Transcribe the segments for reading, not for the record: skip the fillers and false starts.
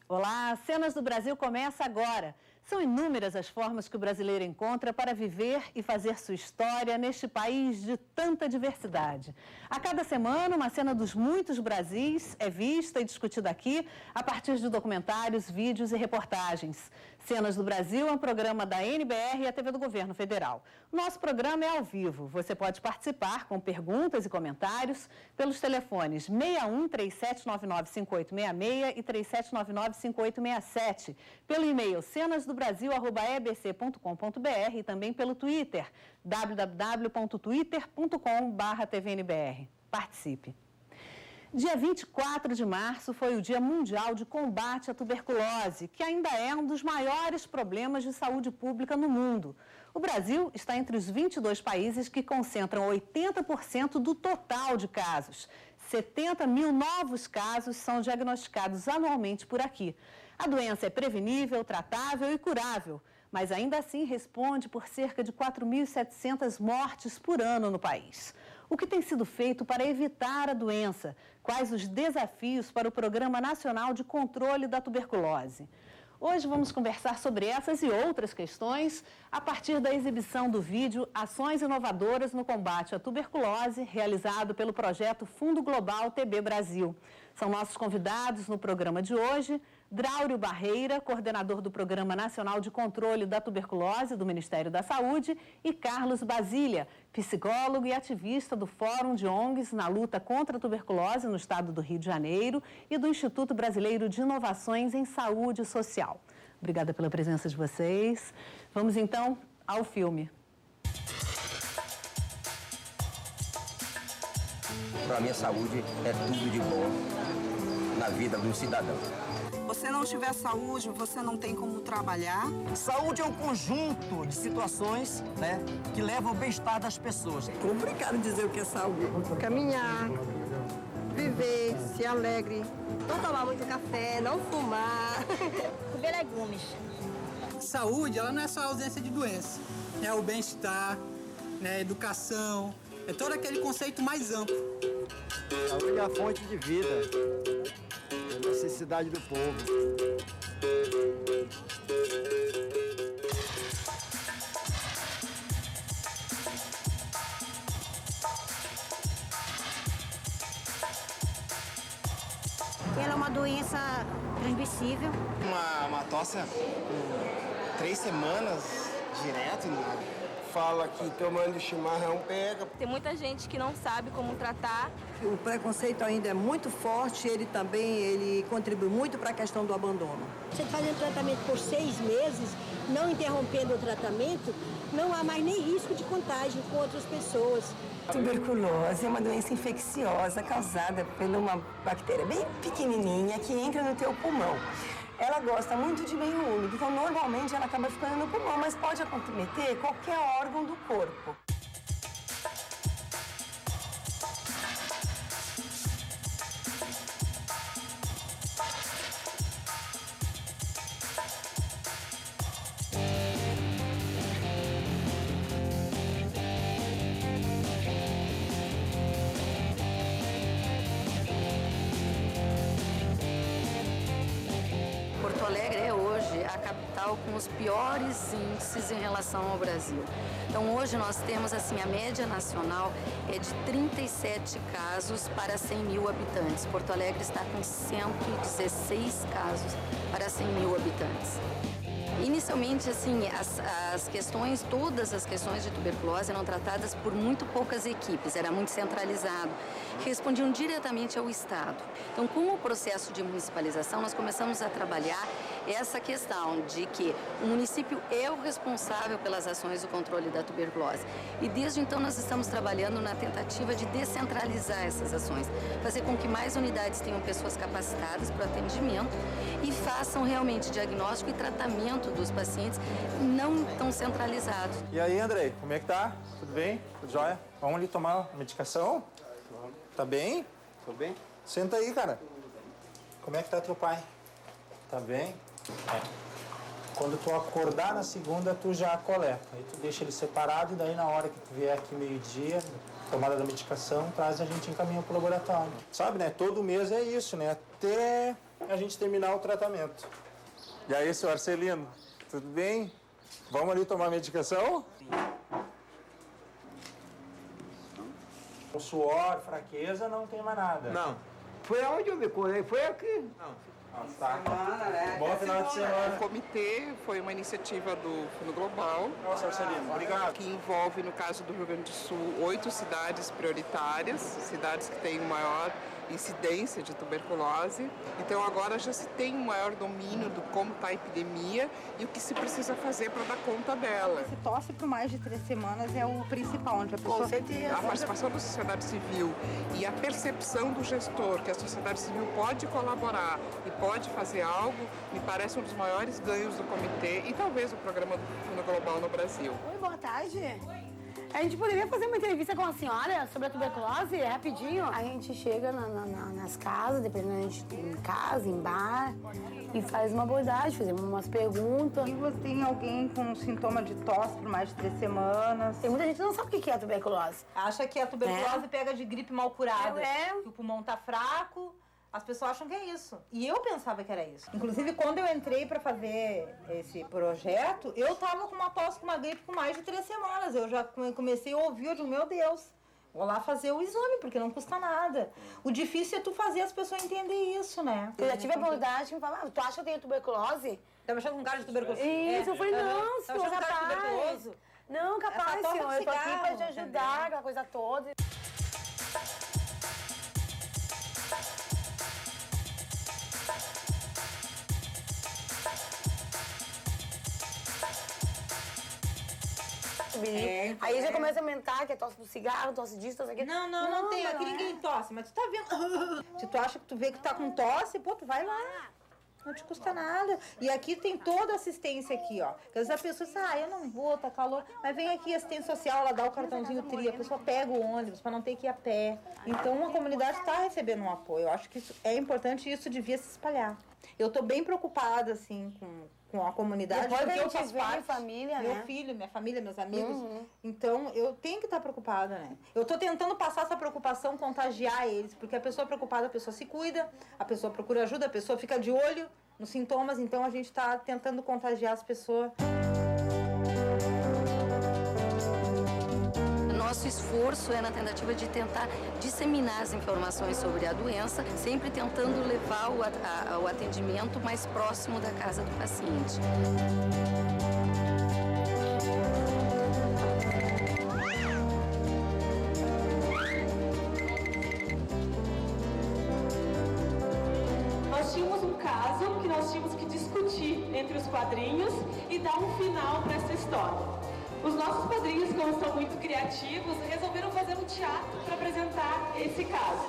Olá, Cenas do Brasil começa agora. São inúmeras as formas que o brasileiro encontra para viver e fazer sua história neste país de tanta diversidade. A cada semana, uma cena dos muitos Brasis é vista e discutida aqui a partir de documentários, vídeos e reportagens. Cenas do Brasil é um programa da NBR e a TV do Governo Federal. Nosso programa é ao vivo. Você pode participar com perguntas e comentários pelos telefones 61 3799 5866 e 3799-5867, pelo e-mail cenasdobrasil@ebc.com.br e também pelo Twitter, www.twitter.com/tvnbr. Participe! Dia 24 de março foi o Dia Mundial de Combate à Tuberculose, que ainda é um dos maiores problemas de saúde pública no mundo. O Brasil está entre os 22 países que concentram 80% do total de casos. 70 mil novos casos são diagnosticados anualmente por aqui. A doença é prevenível, tratável e curável, mas ainda assim responde por cerca de 4.700 mortes por ano no país. O que tem sido feito para evitar a doença? Quais os desafios para o Programa Nacional de Controle da Tuberculose? Hoje vamos conversar sobre essas e outras questões a partir da exibição do vídeo Ações Inovadoras no Combate à Tuberculose, realizado pelo projeto Fundo Global TB Brasil. São nossos convidados no programa de hoje, Draulio Barreira, coordenador do Programa Nacional de Controle da Tuberculose do Ministério da Saúde, e Carlos Basília, psicólogo e ativista do Fórum de ONGs na luta contra a tuberculose no estado do Rio de Janeiro e do Instituto Brasileiro de Inovações em Saúde Social. Obrigada pela presença de vocês. Vamos então ao filme. Para mim, a saúde é tudo de bom na vida do cidadão. Se não tiver saúde, você não tem como trabalhar. Saúde é um conjunto de situações, né, que levam ao bem-estar das pessoas. É complicado dizer o que é saúde. Caminhar, viver, ser alegre, não tomar muito café, não fumar, comer legumes. Saúde, ela não é só a ausência de doença, é o bem-estar, né, a educação, é todo aquele conceito mais amplo. Saúde é a fonte de vida. Necessidade do povo. Ela é uma doença transmissível. Uma tosse 3 semanas direto. Fala que tomando chimarrão pega. Tem muita gente que não sabe como tratar. O preconceito ainda é muito forte, ele contribui muito para a questão do abandono. Você fazendo tratamento por 6 meses, não interrompendo o tratamento, não há mais nem risco de contágio com outras pessoas. Tuberculose é uma doença infecciosa causada por uma bactéria bem pequenininha que entra no teu pulmão. Ela gosta muito de meio úmido, então normalmente ela acaba ficando no pulmão, mas pode acometer qualquer órgão do corpo. Com os piores índices em relação ao Brasil. Então, hoje nós temos, assim, a média nacional é de 37 casos para 100 mil habitantes. Porto Alegre está com 116 casos para 100 mil habitantes. Inicialmente, assim, todas as questões de tuberculose eram tratadas por muito poucas equipes, era muito centralizado, respondiam diretamente ao Estado. Então, com o processo de municipalização, nós começamos a trabalhar essa questão de que o município é o responsável pelas ações do controle da tuberculose. E desde então nós estamos trabalhando na tentativa de descentralizar essas ações, fazer com que mais unidades tenham pessoas capacitadas para o atendimento e façam realmente diagnóstico e tratamento dos pacientes não tão centralizados. E aí, Andrei, como é que tá? Tudo bem? Tudo jóia? Vamos ali tomar medicação? Tá bem? Tô bem. Senta aí, cara. Como é que tá teu pai? Tá bem? Quando tu acordar na segunda, tu já coleta. Aí tu deixa ele separado e daí na hora que tu vier aqui meio-dia, tomada da medicação, traz e a gente encaminha pro laboratório. Sabe, né? Todo mês é isso, né? Até a gente terminar o tratamento. E aí, seu Arcelino, tudo bem? Vamos ali tomar medicação? O suor, fraqueza, não tem mais nada. Não. Foi aonde eu me curei, foi aqui. Não. Tá. Bom final de semana. O comitê foi uma iniciativa do Fundo Global. Nossa, Arcelino, obrigado. Que envolve, no caso do Rio Grande do Sul, 8 cidades prioritárias, cidades que têm maior incidência de tuberculose. Então agora já se tem um maior domínio do como está a epidemia e o que se precisa fazer para dar conta dela. Se tosse por mais de 3 semanas é o principal, onde a pessoa... Com certeza. A participação da sociedade civil e a percepção do gestor que a sociedade civil pode colaborar e pode fazer algo, me parece um dos maiores ganhos do comitê e talvez o programa do Fundo Global no Brasil. Oi, boa tarde. A gente poderia fazer uma entrevista com a senhora sobre a tuberculose, rapidinho? A gente chega nas casas, dependendo da gente em casa, em bar, e faz uma abordagem, fazemos umas perguntas. E você tem alguém com sintoma de tosse por mais de 3 semanas? Tem muita gente que não sabe o que é a tuberculose. Acha que a tuberculose pega de gripe mal curada, É. que o pulmão tá fraco. As pessoas acham que é isso. E eu pensava que era isso. Inclusive, quando eu entrei para fazer esse projeto, eu tava com uma tosse, com uma gripe com mais de 3 semanas. Eu já comecei a ouvir, eu digo, meu Deus, vou lá fazer o exame, porque não custa nada. O difícil é tu fazer as pessoas entenderem isso, né? Eu já tive a abordagem que me falava, tu acha que eu tenho tuberculose? Tava achando com cara de tuberculose? Isso, eu falei, não, Tava senhor, achando cara de capaz. tuberculoso? Não, capaz, Essa senhor, tosse eu tô aqui cigarro, pra te ajudar, entendeu? aquela coisa toda. Aí já começa a aumentar, que é tosse do cigarro, tosse disso, tosse aquilo. Não tem, aqui ninguém tosse, mas tu tá vendo. Se tu acha que tu vê que tá com tosse, pô, tu vai lá. Não te custa nada. E aqui tem toda a assistência aqui, ó. Porque às vezes a pessoa diz, eu não vou, tá calor. Mas vem aqui a assistência social, ela dá o cartãozinho tri, a pessoa pega o ônibus pra não ter que ir a pé. Então a comunidade tá recebendo um apoio. Eu acho que isso é importante e isso devia se espalhar. Eu tô bem preocupada, assim, com a comunidade, depois porque a eu gente faço vê parte, família, meu né? filho, minha família, meus amigos. Então, eu tenho que estar preocupada, né? Eu tô tentando passar essa preocupação, contagiar eles, porque a pessoa preocupada, a pessoa se cuida, a pessoa procura ajuda, a pessoa fica de olho nos sintomas, então a gente tá tentando contagiar as pessoas. Nosso esforço é na tentativa de tentar disseminar as informações sobre a doença, sempre tentando levar o atendimento mais próximo da casa do paciente. Nós tínhamos um caso que nós tínhamos que discutir entre os padrinhos e dar um final para essa história. Os nossos padrinhos, como são muito criativos, resolveram fazer um teatro para apresentar esse caso.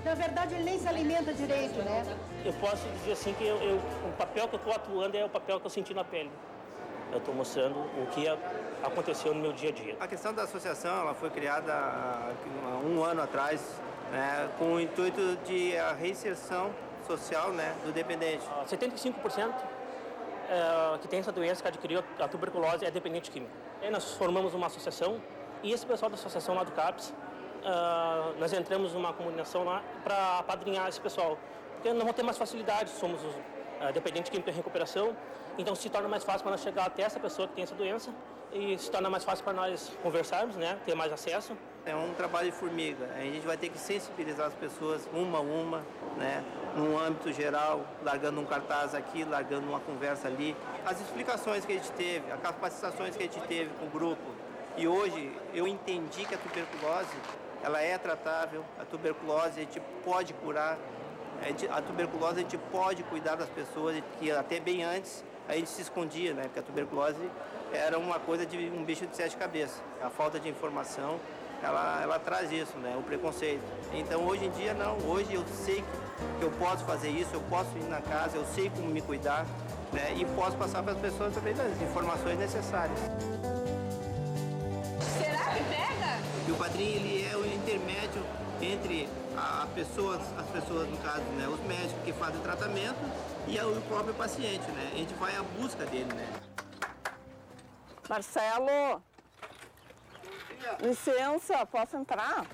Na verdade, ele nem se alimenta direito, né? Eu posso dizer assim que o papel que eu estou atuando é o papel que eu senti na pele. Eu estou mostrando o que aconteceu no meu dia a dia. A questão da associação ela foi criada há 1 ano atrás, né, com o intuito de a reinserção social, né, do dependente. 75% que tem essa doença, que adquiriu a tuberculose, é dependente químico. Aí nós formamos uma associação e esse pessoal da associação lá do CAPS, nós entramos numa combinação lá para apadrinhar esse pessoal. Porque nós vamos ter mais facilidade, somos os dependentes químicos em recuperação, então se torna mais fácil para nós chegar até essa pessoa que tem essa doença e se torna mais fácil para nós conversarmos, né, ter mais acesso. É um trabalho de formiga, a gente vai ter que sensibilizar as pessoas uma a uma, né, num âmbito geral, largando um cartaz aqui, largando uma conversa ali. As explicações que a gente teve, as capacitações que a gente teve com o grupo, e hoje eu entendi que a tuberculose, ela é tratável, a tuberculose a gente pode curar, a tuberculose a gente pode cuidar das pessoas, que até bem antes a gente se escondia, né, porque a tuberculose era uma coisa de um bicho de 7 cabeças. A falta de informação, ela traz isso, né, o preconceito. Então hoje em dia não, hoje eu sei que eu posso fazer isso, eu posso ir na casa, eu sei como me cuidar, né, e posso passar para as pessoas também as informações necessárias. Será que pega? E o padrinho ele é o intermédio entre as pessoas no caso, né, os médicos que fazem o tratamento e o próprio paciente, né? A gente vai à busca dele, né? Marcelo, licença, posso entrar?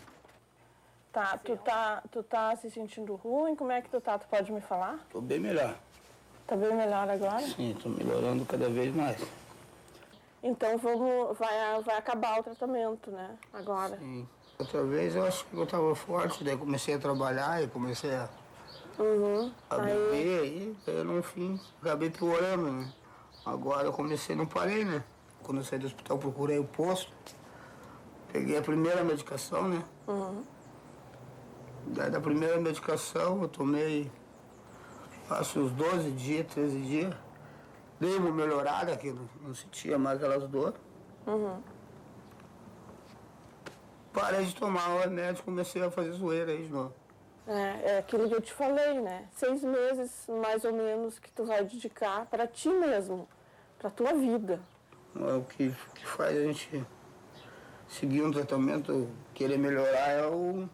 Tá, tu tá se sentindo ruim? Como é que tu tá? Tu pode me falar? Tô bem melhor. Tá bem melhor agora? Sim, tô melhorando cada vez mais. Então vai acabar o tratamento, né? Agora. Sim. Outra vez eu acho que eu tava forte, daí comecei a trabalhar e comecei a beber, aí no fim acabei piorando, né? Agora eu comecei, não parei, né? Quando eu saí do hospital procurei o posto, peguei a primeira medicação, né? Daí da primeira medicação eu tomei, acho uns 12 dias, 13 dias. Dei uma melhorada, que não sentia mais aquelas dores. Parei de tomar o remédio, comecei a fazer zoeira aí de novo. É aquilo que eu te falei, né? 6 meses, mais ou menos, que tu vai dedicar para ti mesmo, para tua vida. O que faz a gente seguir um tratamento, querer melhorar, é o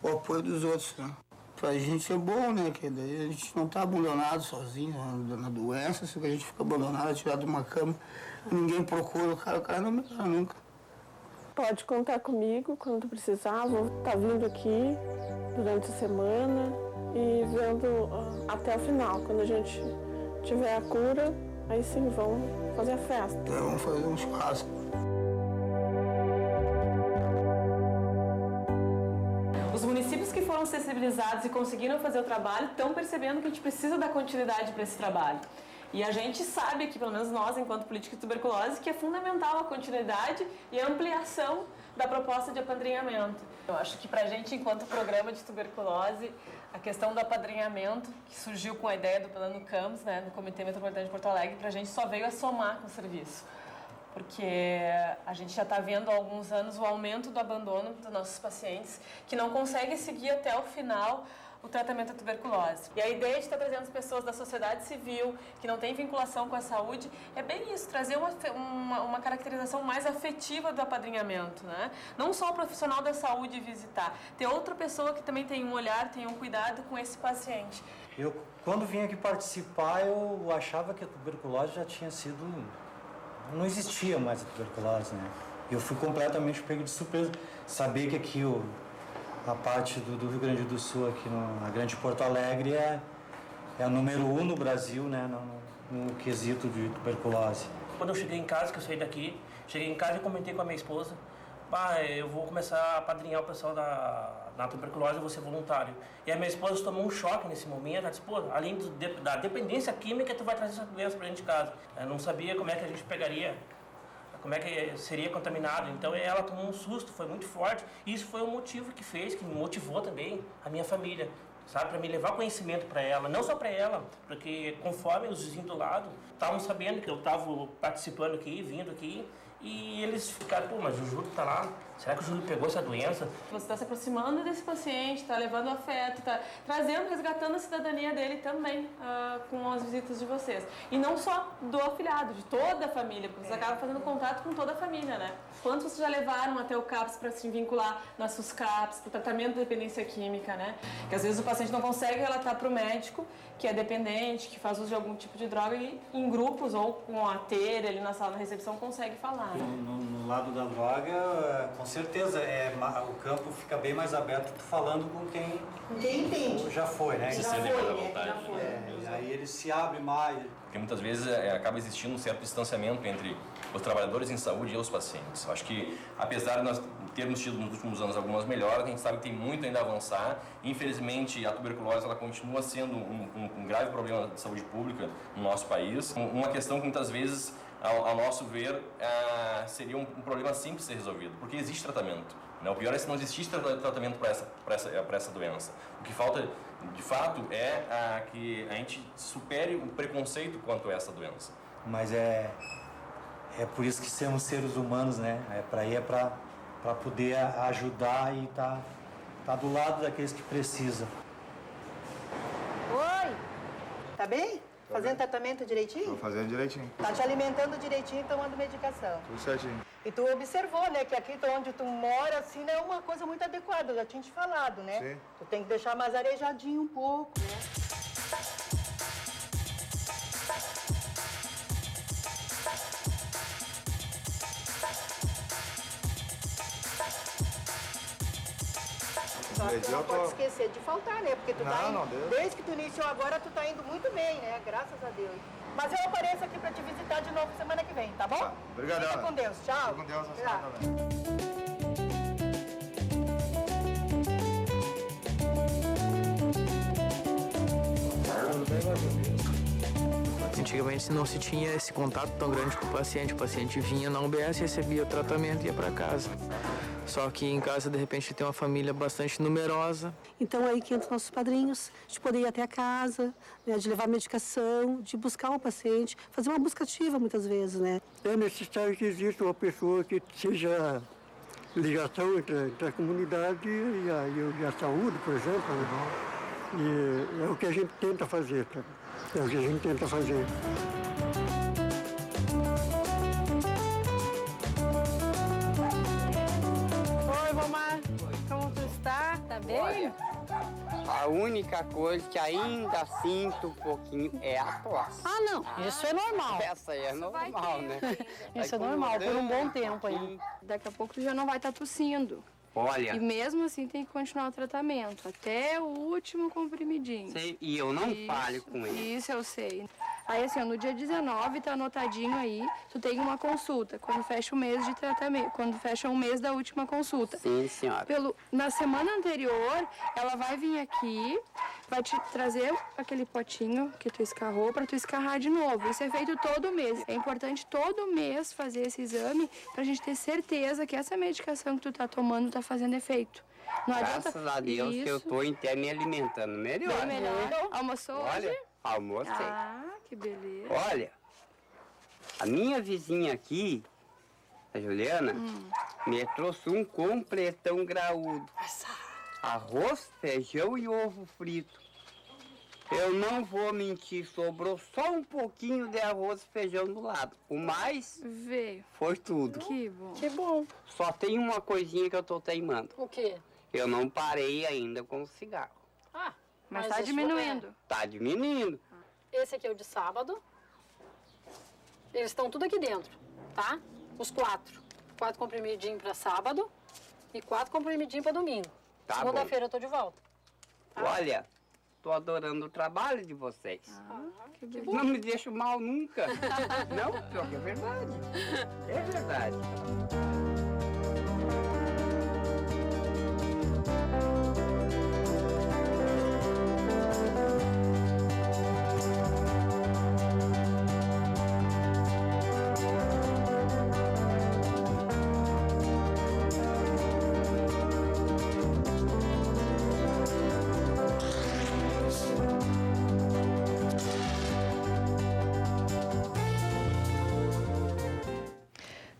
apoio dos outros, né? Pra gente é bom, né? Que daí a gente não tá abandonado sozinho na doença. Se a gente fica abandonado, tirado de uma cama, ninguém procura o cara não melhora nunca. Pode contar comigo quando precisar, vou estar vindo aqui durante a semana e vendo até o final. Quando a gente tiver a cura, aí sim vamos fazer a festa. Vamos fazer um churrasco. Os municípios que foram sensibilizados e conseguiram fazer o trabalho estão percebendo que a gente precisa dar continuidade para esse trabalho. E a gente sabe que, pelo menos nós, enquanto política de tuberculose, que é fundamental a continuidade e a ampliação da proposta de apadrinhamento. Eu acho que pra gente, enquanto programa de tuberculose, a questão do apadrinhamento, que surgiu com a ideia do Plano CAMS, né, do Comitê Metropolitano de Porto Alegre, pra gente só veio a somar com o serviço. Porque a gente já está vendo há alguns anos o aumento do abandono dos nossos pacientes que não conseguem seguir até o final o tratamento da tuberculose. E a ideia de estar trazendo as pessoas da sociedade civil, que não tem vinculação com a saúde, é bem isso, trazer uma caracterização mais afetiva do apadrinhamento, né? Não só o profissional da saúde visitar, ter outra pessoa que também tem um olhar, tem um cuidado com esse paciente. Eu, quando vim aqui participar, eu achava que a tuberculose já tinha sido... Não existia mais a tuberculose, né? Eu fui completamente pego de surpresa. Saber que aqui a parte do Rio Grande do Sul, aqui na Grande Porto Alegre, é a número 1 no Brasil, né? No quesito de tuberculose. Quando eu cheguei em casa, que eu saí daqui, cheguei em casa e comentei com a minha esposa, eu vou começar a apadrinhar o pessoal na tuberculose, eu vou ser voluntário. E a minha esposa tomou um choque nesse momento, ela disse, além da dependência química, tu vai trazer essa doença pra dentro de casa. Eu não sabia como é que a gente pegaria, como é que seria contaminado. Então ela tomou um susto, foi muito forte. E isso foi o motivo que me motivou também a minha família, sabe? Para me levar conhecimento para ela, não só para ela, porque conforme os vizinhos do lado estavam sabendo que eu estava participando aqui, vindo aqui, e eles ficaram, mas o Júlio tá lá, será que o Júlio pegou essa doença? Você está se aproximando desse paciente, está levando afeto, está trazendo, resgatando a cidadania dele também com as visitas de vocês. E não só do afilhado, de toda a família, porque vocês acabam fazendo contato com toda a família, né? Quantos vocês já levaram até o CAPS para se vincular nas SUSCAPs, para o tratamento da dependência química, né? Que às vezes o paciente não consegue relatar para o médico que é dependente, que faz uso de algum tipo de droga e em grupos ou com a teira ali na sala, na recepção, consegue falar. No lado da droga, com certeza, o campo fica bem mais aberto tu falando com quem entende. Já foi, né? Se sentem mais à vontade. E aí ele se abre mais. Porque muitas vezes acaba existindo um certo distanciamento entre os trabalhadores em saúde e os pacientes. Acho que, apesar de nós termos tido nos últimos anos algumas melhoras, a gente sabe que tem muito ainda a avançar. Infelizmente, a tuberculose ela continua sendo um grave problema de saúde pública no nosso país. Uma questão que muitas vezes, ao nosso ver, seria um problema simples de ser resolvido, porque existe tratamento. O pior é se não existisse tratamento para essa doença. O que falta, de fato, é que a gente supere o preconceito quanto a essa doença. Mas é por isso que somos seres humanos, né? Para poder ajudar e tá do lado daqueles que precisam. Oi! Tá bem? Fazendo tratamento direitinho? Tô fazendo direitinho. Tá te alimentando direitinho e tomando medicação. Tudo certinho. E tu observou, né, que aqui onde tu mora, assim, não é uma coisa muito adequada. Eu já tinha te falado, né? Sim. Tu tem que deixar mais arejadinho um pouco, né? Só que tu não pode esquecer de faltar, né? Porque tu desde que tu iniciou agora, tu tá indo muito bem, né? Graças a Deus. Mas eu apareço aqui pra te visitar de novo semana que vem, tá bom? Tá. Obrigado. Fica com Deus. Tchau. Fica com Deus, a senhora também. Antigamente não se tinha esse contato tão grande com o paciente vinha na UBS, recebia o tratamento e ia para casa. Só que em casa, de repente, tem uma família bastante numerosa. Então aí que entram nossos padrinhos, de poder ir até a casa, né, de levar medicação, de buscar o paciente, fazer uma busca ativa muitas vezes, né? É necessário que exista uma pessoa que seja ligação entre a comunidade e a saúde, por exemplo. Né? E é o que a gente tenta fazer, tá? É o que a gente tenta fazer. Oi, Vomar. Como tu está? Tá bem? Olha, a única coisa que ainda sinto um pouquinho é a tosse. Ah, não. Isso é normal. Essa aí é normal, né? Isso é normal, por um bom tempo aí. Daqui a pouco tu já não vai estar tossindo. Olha. E mesmo assim tem que continuar o tratamento, até o último comprimidinho. Sei, e eu não falho com ele. Isso eu sei. Aí assim, ó, no dia 19, tá anotadinho aí, tu tem uma consulta, quando fecha o mês de tratamento, quando fecha um mês da última consulta. Sim, senhora. Na semana anterior, ela vai vir aqui, vai te trazer aquele potinho que tu escarrou pra tu escarrar de novo. Isso é feito todo mês. É importante todo mês fazer esse exame pra gente ter certeza que essa medicação que tu tá tomando tá fazendo efeito. Não adianta... Graças a Deus que eu tô até me alimentando melhor. Bem melhor. Almoçou Olha, hoje? Almocei. Ah, que beleza. Olha, a minha vizinha aqui, a Juliana, me trouxe um completão graúdo. Arroz, feijão e ovo frito. Eu não vou mentir, sobrou só um pouquinho de arroz e feijão do lado. O mais veio. Foi tudo. Que bom. Que bom. Só tem uma coisinha que eu tô teimando. O quê? Eu não parei ainda com o cigarro. Ah, mas tá diminuindo. Tá diminuindo. Esse aqui é o de sábado. Eles estão tudo aqui dentro, tá? Os 4. 4 comprimidinhos para sábado e 4 comprimidinhos para domingo. Tá bom. Segunda-feira eu tô de volta. Tá? Olha, tô adorando o trabalho de vocês. Que bom. Não me deixo mal nunca. Não, pior que é verdade. É verdade.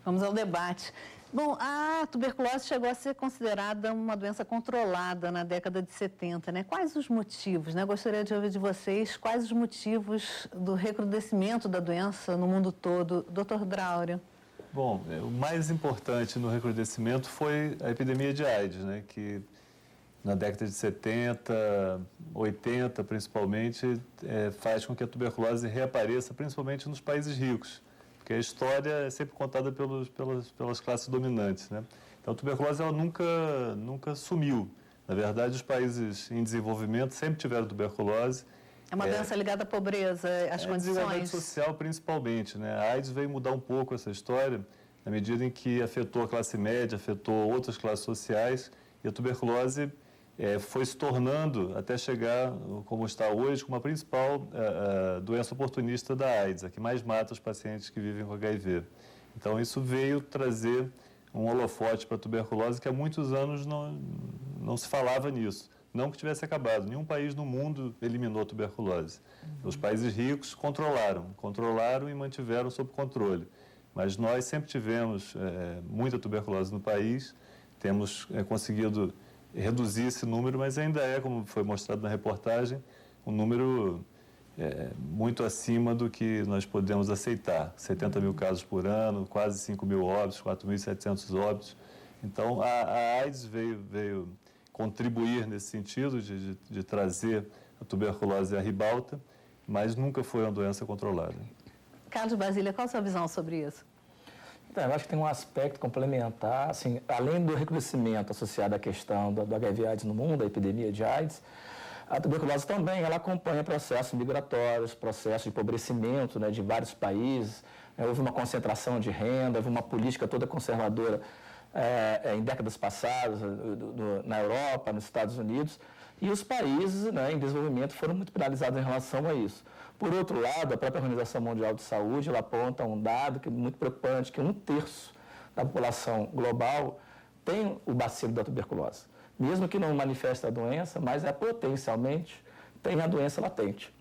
Vamos ao debate. Bom, a tuberculose chegou a ser considerada uma doença controlada na década de 70, né? Quais os motivos, né? Gostaria de ouvir de vocês quais os motivos do recrudescimento da doença no mundo todo. Dr. Draulio. Bom, o mais importante no recrudescimento foi a epidemia de AIDS, né? Que na década de 70, 80 principalmente, faz com que a tuberculose reapareça, principalmente nos países ricos. Porque a história é sempre contada pelas classes dominantes, né? Então, a tuberculose ela nunca sumiu. Na verdade, os países em desenvolvimento sempre tiveram tuberculose. É uma doença ligada à pobreza, às condições? Desigualdade social, principalmente, né? A AIDS veio mudar um pouco essa história, na medida em que afetou a classe média, afetou outras classes sociais, e a tuberculose foi se tornando, até chegar, como está hoje, como a principal doença oportunista da AIDS, a que mais mata os pacientes que vivem com HIV. Então, isso veio trazer um holofote para a tuberculose que há muitos anos não se falava nisso. Não que tivesse acabado, nenhum país no mundo eliminou a tuberculose. Os países ricos controlaram e mantiveram sob controle. Mas nós sempre tivemos muita tuberculose no país, temos conseguido reduzir esse número, mas ainda como foi mostrado na reportagem, um número muito acima do que nós podemos aceitar. 70 mil casos por ano, quase 5 mil óbitos, 4.700 óbitos. Então, a AIDS veio contribuir nesse sentido de trazer a tuberculose à ribalta, mas nunca foi uma doença controlada. Carlos Basília, qual a sua visão sobre isso? Então, eu acho que tem um aspecto complementar, assim, além do recrudescimento associado à questão do HIV/AIDS no mundo, a epidemia de AIDS, a tuberculose também, ela acompanha processos migratórios, processos de empobrecimento, né, de vários países. Houve uma concentração de renda, houve uma política toda conservadora em décadas passadas, na Europa, nos Estados Unidos, e os países, né, em desenvolvimento foram muito penalizados em relação a isso. Por outro lado, a própria Organização Mundial de Saúde, ela aponta um dado que é muito preocupante, que 1/3 da população global tem o bacilo da tuberculose. Mesmo que não manifeste a doença, mas potencialmente tem a doença latente.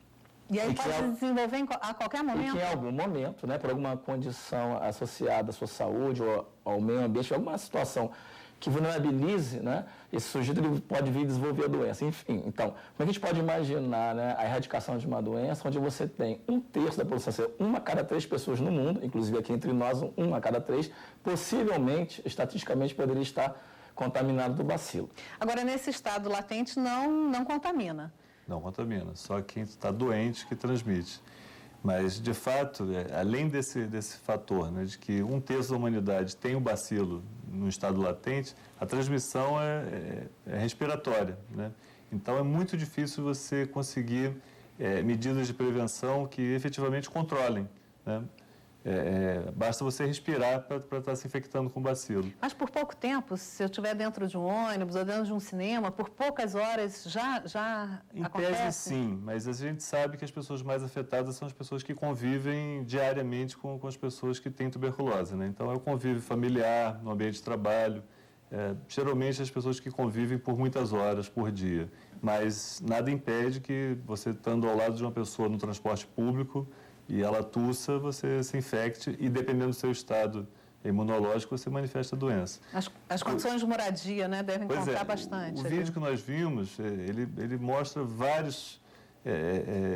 E aí pode desenvolver a qualquer momento? E que em algum momento, né, por alguma condição associada à sua saúde ou ao meio ambiente, alguma situação que vulnerabilize, né, esse sujeito ele pode vir desenvolver a doença. Enfim, então, como é que a gente pode imaginar, né, a erradicação de uma doença onde você tem 1/3 da população, 1 a cada 3 pessoas no mundo, inclusive aqui entre nós, 1 a cada 3, possivelmente, estatisticamente, poderia estar contaminado do bacilo. Agora, nesse estado latente, não contamina. Não contamina, só quem está doente que transmite. Mas, de fato, além desse fator, né, de que 1/3 da humanidade tem o bacilo no estado latente, a transmissão é respiratória, né? Então, é muito difícil você conseguir medidas de prevenção que efetivamente controlem, né? Basta você respirar para estar se infectando com bacilo. Mas por pouco tempo, se eu estiver dentro de um ônibus ou dentro de um cinema, por poucas horas já em acontece? Tese, sim, mas a gente sabe que as pessoas mais afetadas são as pessoas que convivem diariamente com as pessoas que têm tuberculose, né? Então, é o convívio familiar, no ambiente de trabalho, geralmente as pessoas que convivem por muitas horas por dia. Mas nada impede que você, estando ao lado de uma pessoa no transporte público, e ela tussa, você se infecte e, dependendo do seu estado imunológico, você manifesta a doença. As condições de moradia, né, devem contar bastante. O vídeo que nós vimos, ele mostra vários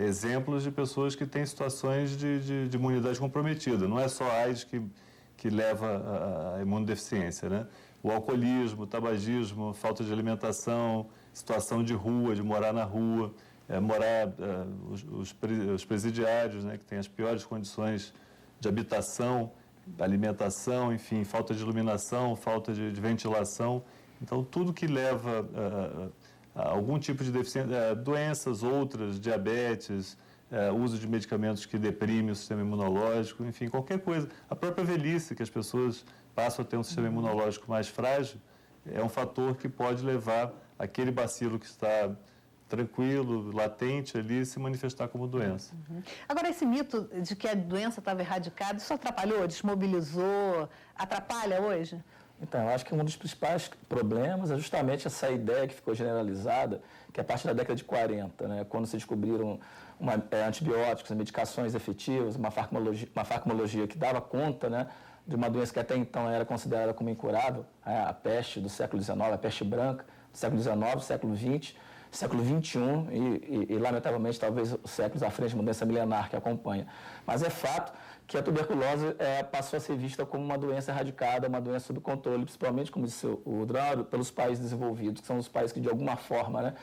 exemplos de pessoas que têm situações de imunidade comprometida. Não é só a AIDS que leva à imunodeficiência, né? O alcoolismo, o tabagismo, falta de alimentação, situação de rua, de morar na rua, os presidiários, né, que têm as piores condições de habitação, alimentação, enfim, falta de iluminação, falta de ventilação. Então, tudo que leva a algum tipo de deficiência, doenças outras, diabetes, uso de medicamentos que deprimem o sistema imunológico, enfim, qualquer coisa. A própria velhice, que as pessoas passam a ter um sistema imunológico mais frágil, é um fator que pode levar aquele bacilo que está tranquilo, latente ali, se manifestar como doença. Agora, esse mito de que a doença estava erradicada, isso atrapalhou, desmobilizou, atrapalha hoje? Então, eu acho que um dos principais problemas é justamente essa ideia que ficou generalizada, que a partir da década de 40, né, quando se descobriram antibióticos, medicações efetivas, uma farmacologia que dava conta, né, de uma doença que até então era considerada como incurável, a peste do século XIX, a peste branca do século XIX, século XX, século XXI e, lamentavelmente, talvez os séculos à frente de uma doença milenar que acompanha. Mas é fato que a tuberculose passou a ser vista como uma doença erradicada, uma doença sob controle, principalmente, como disse o Drauro, pelos países desenvolvidos, que são os países que, de alguma forma, né,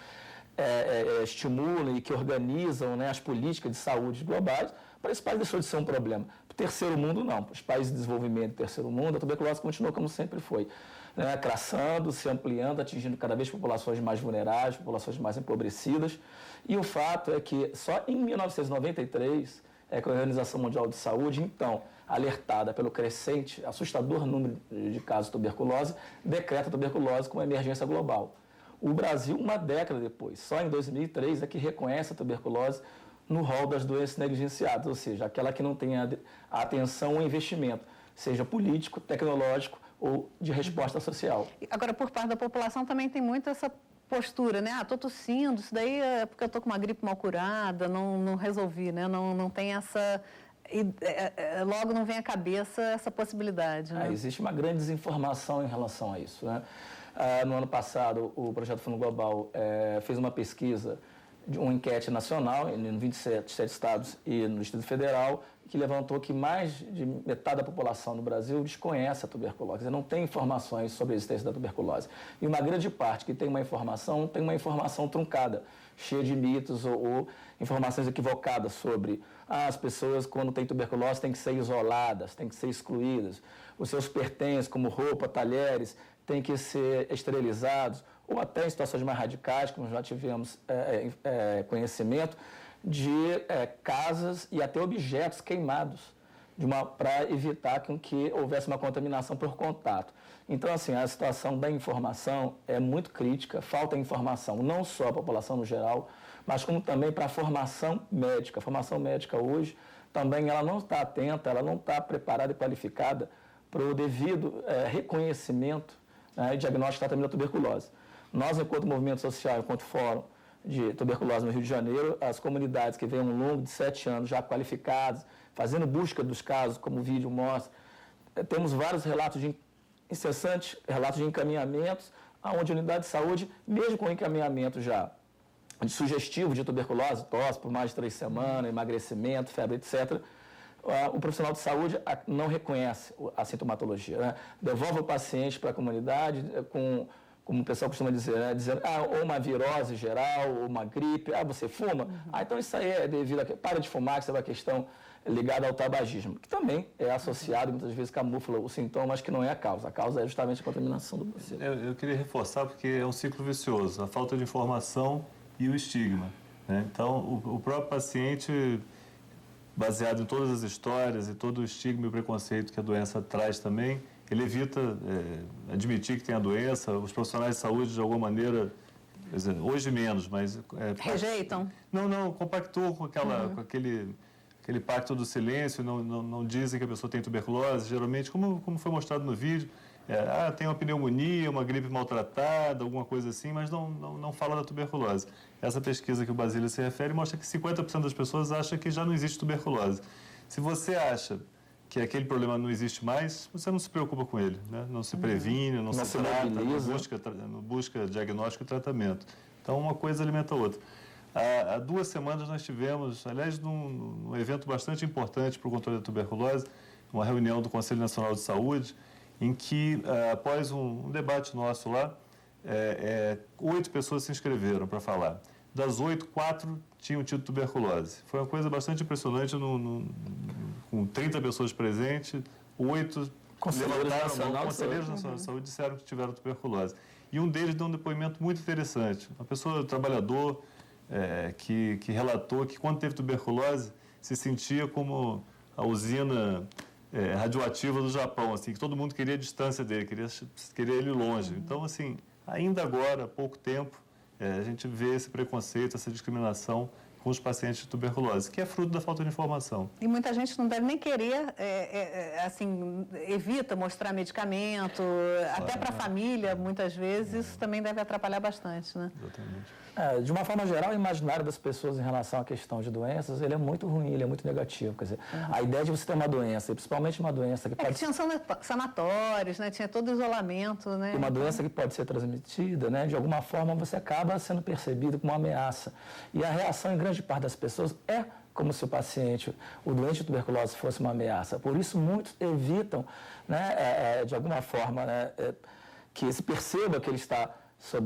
estimulam e que organizam, né, as políticas de saúde globais. Para esse país deixou de ser um problema. Para o terceiro mundo, não. Para os países de desenvolvimento do terceiro mundo, a tuberculose continuou como sempre foi, né, crescendo, se ampliando, atingindo cada vez populações mais vulneráveis, populações mais empobrecidas. E o fato é que só em 1993 que a Organização Mundial de Saúde, então, alertada pelo crescente, assustador número de casos de tuberculose, decreta a tuberculose como emergência global. O Brasil, uma década depois, só em 2003, é que reconhece a tuberculose no rol das doenças negligenciadas, ou seja, aquela que não tem a atenção ou investimento, seja político, tecnológico ou de resposta social. Agora, por parte da população também tem muito essa postura, né? Estou tossindo, isso daí é porque eu estou com uma gripe mal curada, não resolvi, né? Não tem essa... logo não vem à cabeça essa possibilidade, né? Existe uma grande desinformação em relação a isso, né? No ano passado, o Projeto Fundo Global fez uma pesquisa de uma enquete nacional em 27 estados e no Distrito Federal, que levantou que mais de metade da população no Brasil desconhece a tuberculose, não tem informações sobre a existência da tuberculose. E uma grande parte que tem uma informação truncada, cheia de mitos ou informações equivocadas sobre as pessoas, quando têm tuberculose, têm que ser isoladas, têm que ser excluídas. Os seus pertences, como roupa, talheres, têm que ser esterilizados, ou até em situações mais radicais, como já tivemos conhecimento, de casas e até objetos queimados, para evitar que houvesse uma contaminação por contato. Então, assim, a situação da informação é muito crítica, falta informação não só à população no geral, mas como também para a formação médica. A formação médica hoje também ela não está atenta, ela não está preparada e qualificada para o devido reconhecimento e diagnóstico e tratamento da tuberculose. Nós, enquanto movimento social, enquanto fórum de tuberculose no Rio de Janeiro, as comunidades que vêm ao longo de 7 anos já qualificadas, fazendo busca dos casos, como o vídeo mostra, temos vários relatos incessantes, relatos de encaminhamentos, onde a unidade de saúde, mesmo com encaminhamento já de sugestivo de tuberculose, tosse por mais de 3 semanas, emagrecimento, febre, etc., o profissional de saúde não reconhece a sintomatologia, né? Devolve o paciente para a comunidade como o pessoal costuma dizer, né? Dizendo, ou uma virose geral, ou uma gripe, você fuma? Então isso aí é devido a... Para de fumar, que isso é uma questão ligada ao tabagismo, que também é associado, muitas vezes camufla o sintoma, mas que não é a causa. A causa é justamente a contaminação do paciente. Eu queria reforçar, porque é um ciclo vicioso, a falta de informação e o estigma, né? Então, o próprio paciente, baseado em todas as histórias e todo o estigma e o preconceito que a doença traz também, ele evita admitir que tem a doença. Os profissionais de saúde, de alguma maneira, quer dizer, hoje menos, mas... rejeitam? Não, compactuam com aquele pacto do silêncio, não dizem que a pessoa tem tuberculose. Geralmente, como foi mostrado no vídeo, tem uma pneumonia, uma gripe maltratada, alguma coisa assim, mas não fala da tuberculose. Essa pesquisa que o Basílio se refere mostra que 50% das pessoas acham que já não existe tuberculose. Se você acha que aquele problema não existe mais, você não se preocupa com ele, né? Não se previne, não se trata, não busca diagnóstico e tratamento. Então, uma coisa alimenta a outra. Há 2 semanas nós tivemos, aliás, num evento bastante importante para o controle da tuberculose, uma reunião do Conselho Nacional de Saúde, em que, após um debate nosso lá, 8 pessoas se inscreveram para falar. Das 8, 4 tinham tido tuberculose. Foi uma coisa bastante impressionante, com 30 pessoas presentes, 8 levantaram a mão, conselheiros nacionais de saúde disseram que tiveram tuberculose. E um deles deu um depoimento muito interessante. Uma pessoa, trabalhador, que relatou que quando teve tuberculose se sentia como a usina radioativa do Japão, assim, que todo mundo queria a distância dele, queria ele longe. Então, assim, ainda agora, há pouco tempo, a gente vê esse preconceito, essa discriminação com os pacientes de tuberculose, que é fruto da falta de informação. E muita gente não deve nem querer, evita mostrar medicamento, até para a família, muitas vezes, isso também deve atrapalhar bastante, né? Exatamente. De uma forma geral, o imaginário das pessoas em relação à questão de doenças, ele é muito ruim, ele é muito negativo. Quer dizer, a ideia de você ter uma doença, e principalmente uma doença que pode... Tinha sanatórios, né? Tinha todo o isolamento, né? Uma doença que pode ser transmitida, né? De alguma forma, você acaba sendo percebido como uma ameaça. E a reação, em grande parte das pessoas, é como se o doente de tuberculose fosse uma ameaça. Por isso, muitos evitam, né? De alguma forma, né? Que se perceba que ele está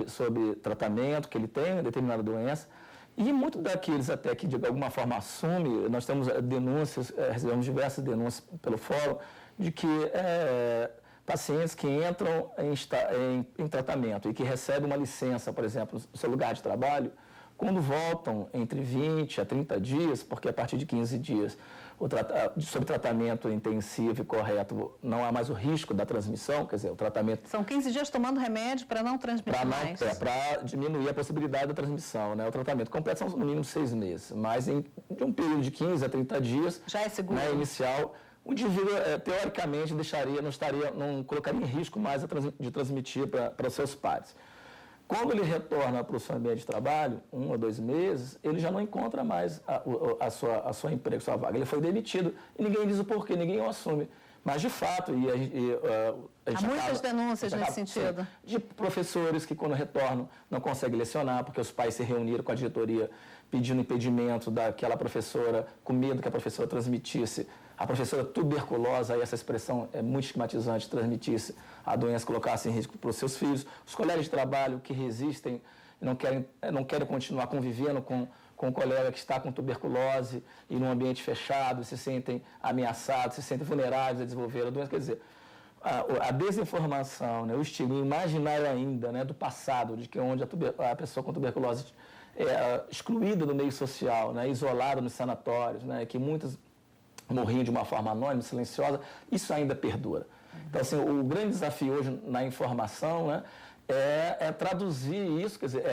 sob tratamento, que ele tem determinada doença. E muitos daqueles até que de alguma forma assumem, nós temos denúncias, recebemos diversas denúncias pelo fórum, de que pacientes que entram em tratamento e que recebem uma licença, por exemplo, no seu lugar de trabalho, quando voltam entre 20 a 30 dias, porque a partir de 15 dias, sob tratamento intensivo e correto, não há mais o risco da transmissão, quer dizer, o tratamento... São 15 dias tomando remédio para não transmitir mais. Para diminuir a possibilidade da transmissão, né? O tratamento completo são no mínimo 6 meses, mas de um período de 15 a 30 dias... Já é seguro. Né, inicial, o indivíduo, teoricamente, não colocaria em risco mais de transmitir para os seus pares. Quando ele retorna para o seu ambiente de trabalho, 1 ou 2 meses, ele já não encontra mais a sua emprego, sua vaga. Ele foi demitido e ninguém diz o porquê, ninguém o assume. Mas, de fato, há muitas denúncias nesse sentido. De professores que, quando retornam, não conseguem lecionar, porque os pais se reuniram com a diretoria pedindo impedimento daquela professora, com medo que a professora transmitisse, a professora tuberculosa, aí essa expressão é muito estigmatizante, transmitisse a doença, colocasse em risco para os seus filhos. Os colegas de trabalho que resistem, não querem continuar convivendo com um colega que está com tuberculose e num ambiente fechado, se sentem ameaçados, se sentem vulneráveis a desenvolver a doença. Quer dizer, a desinformação, né, o estigma, o imaginário ainda, né, do passado, de que onde a pessoa com tuberculose é excluída do meio social, né, isolada nos sanatórios, né, que muitas morriam de uma forma anônima, silenciosa, isso ainda perdura. Então, assim, o grande desafio hoje na informação, né, é traduzir isso, quer dizer,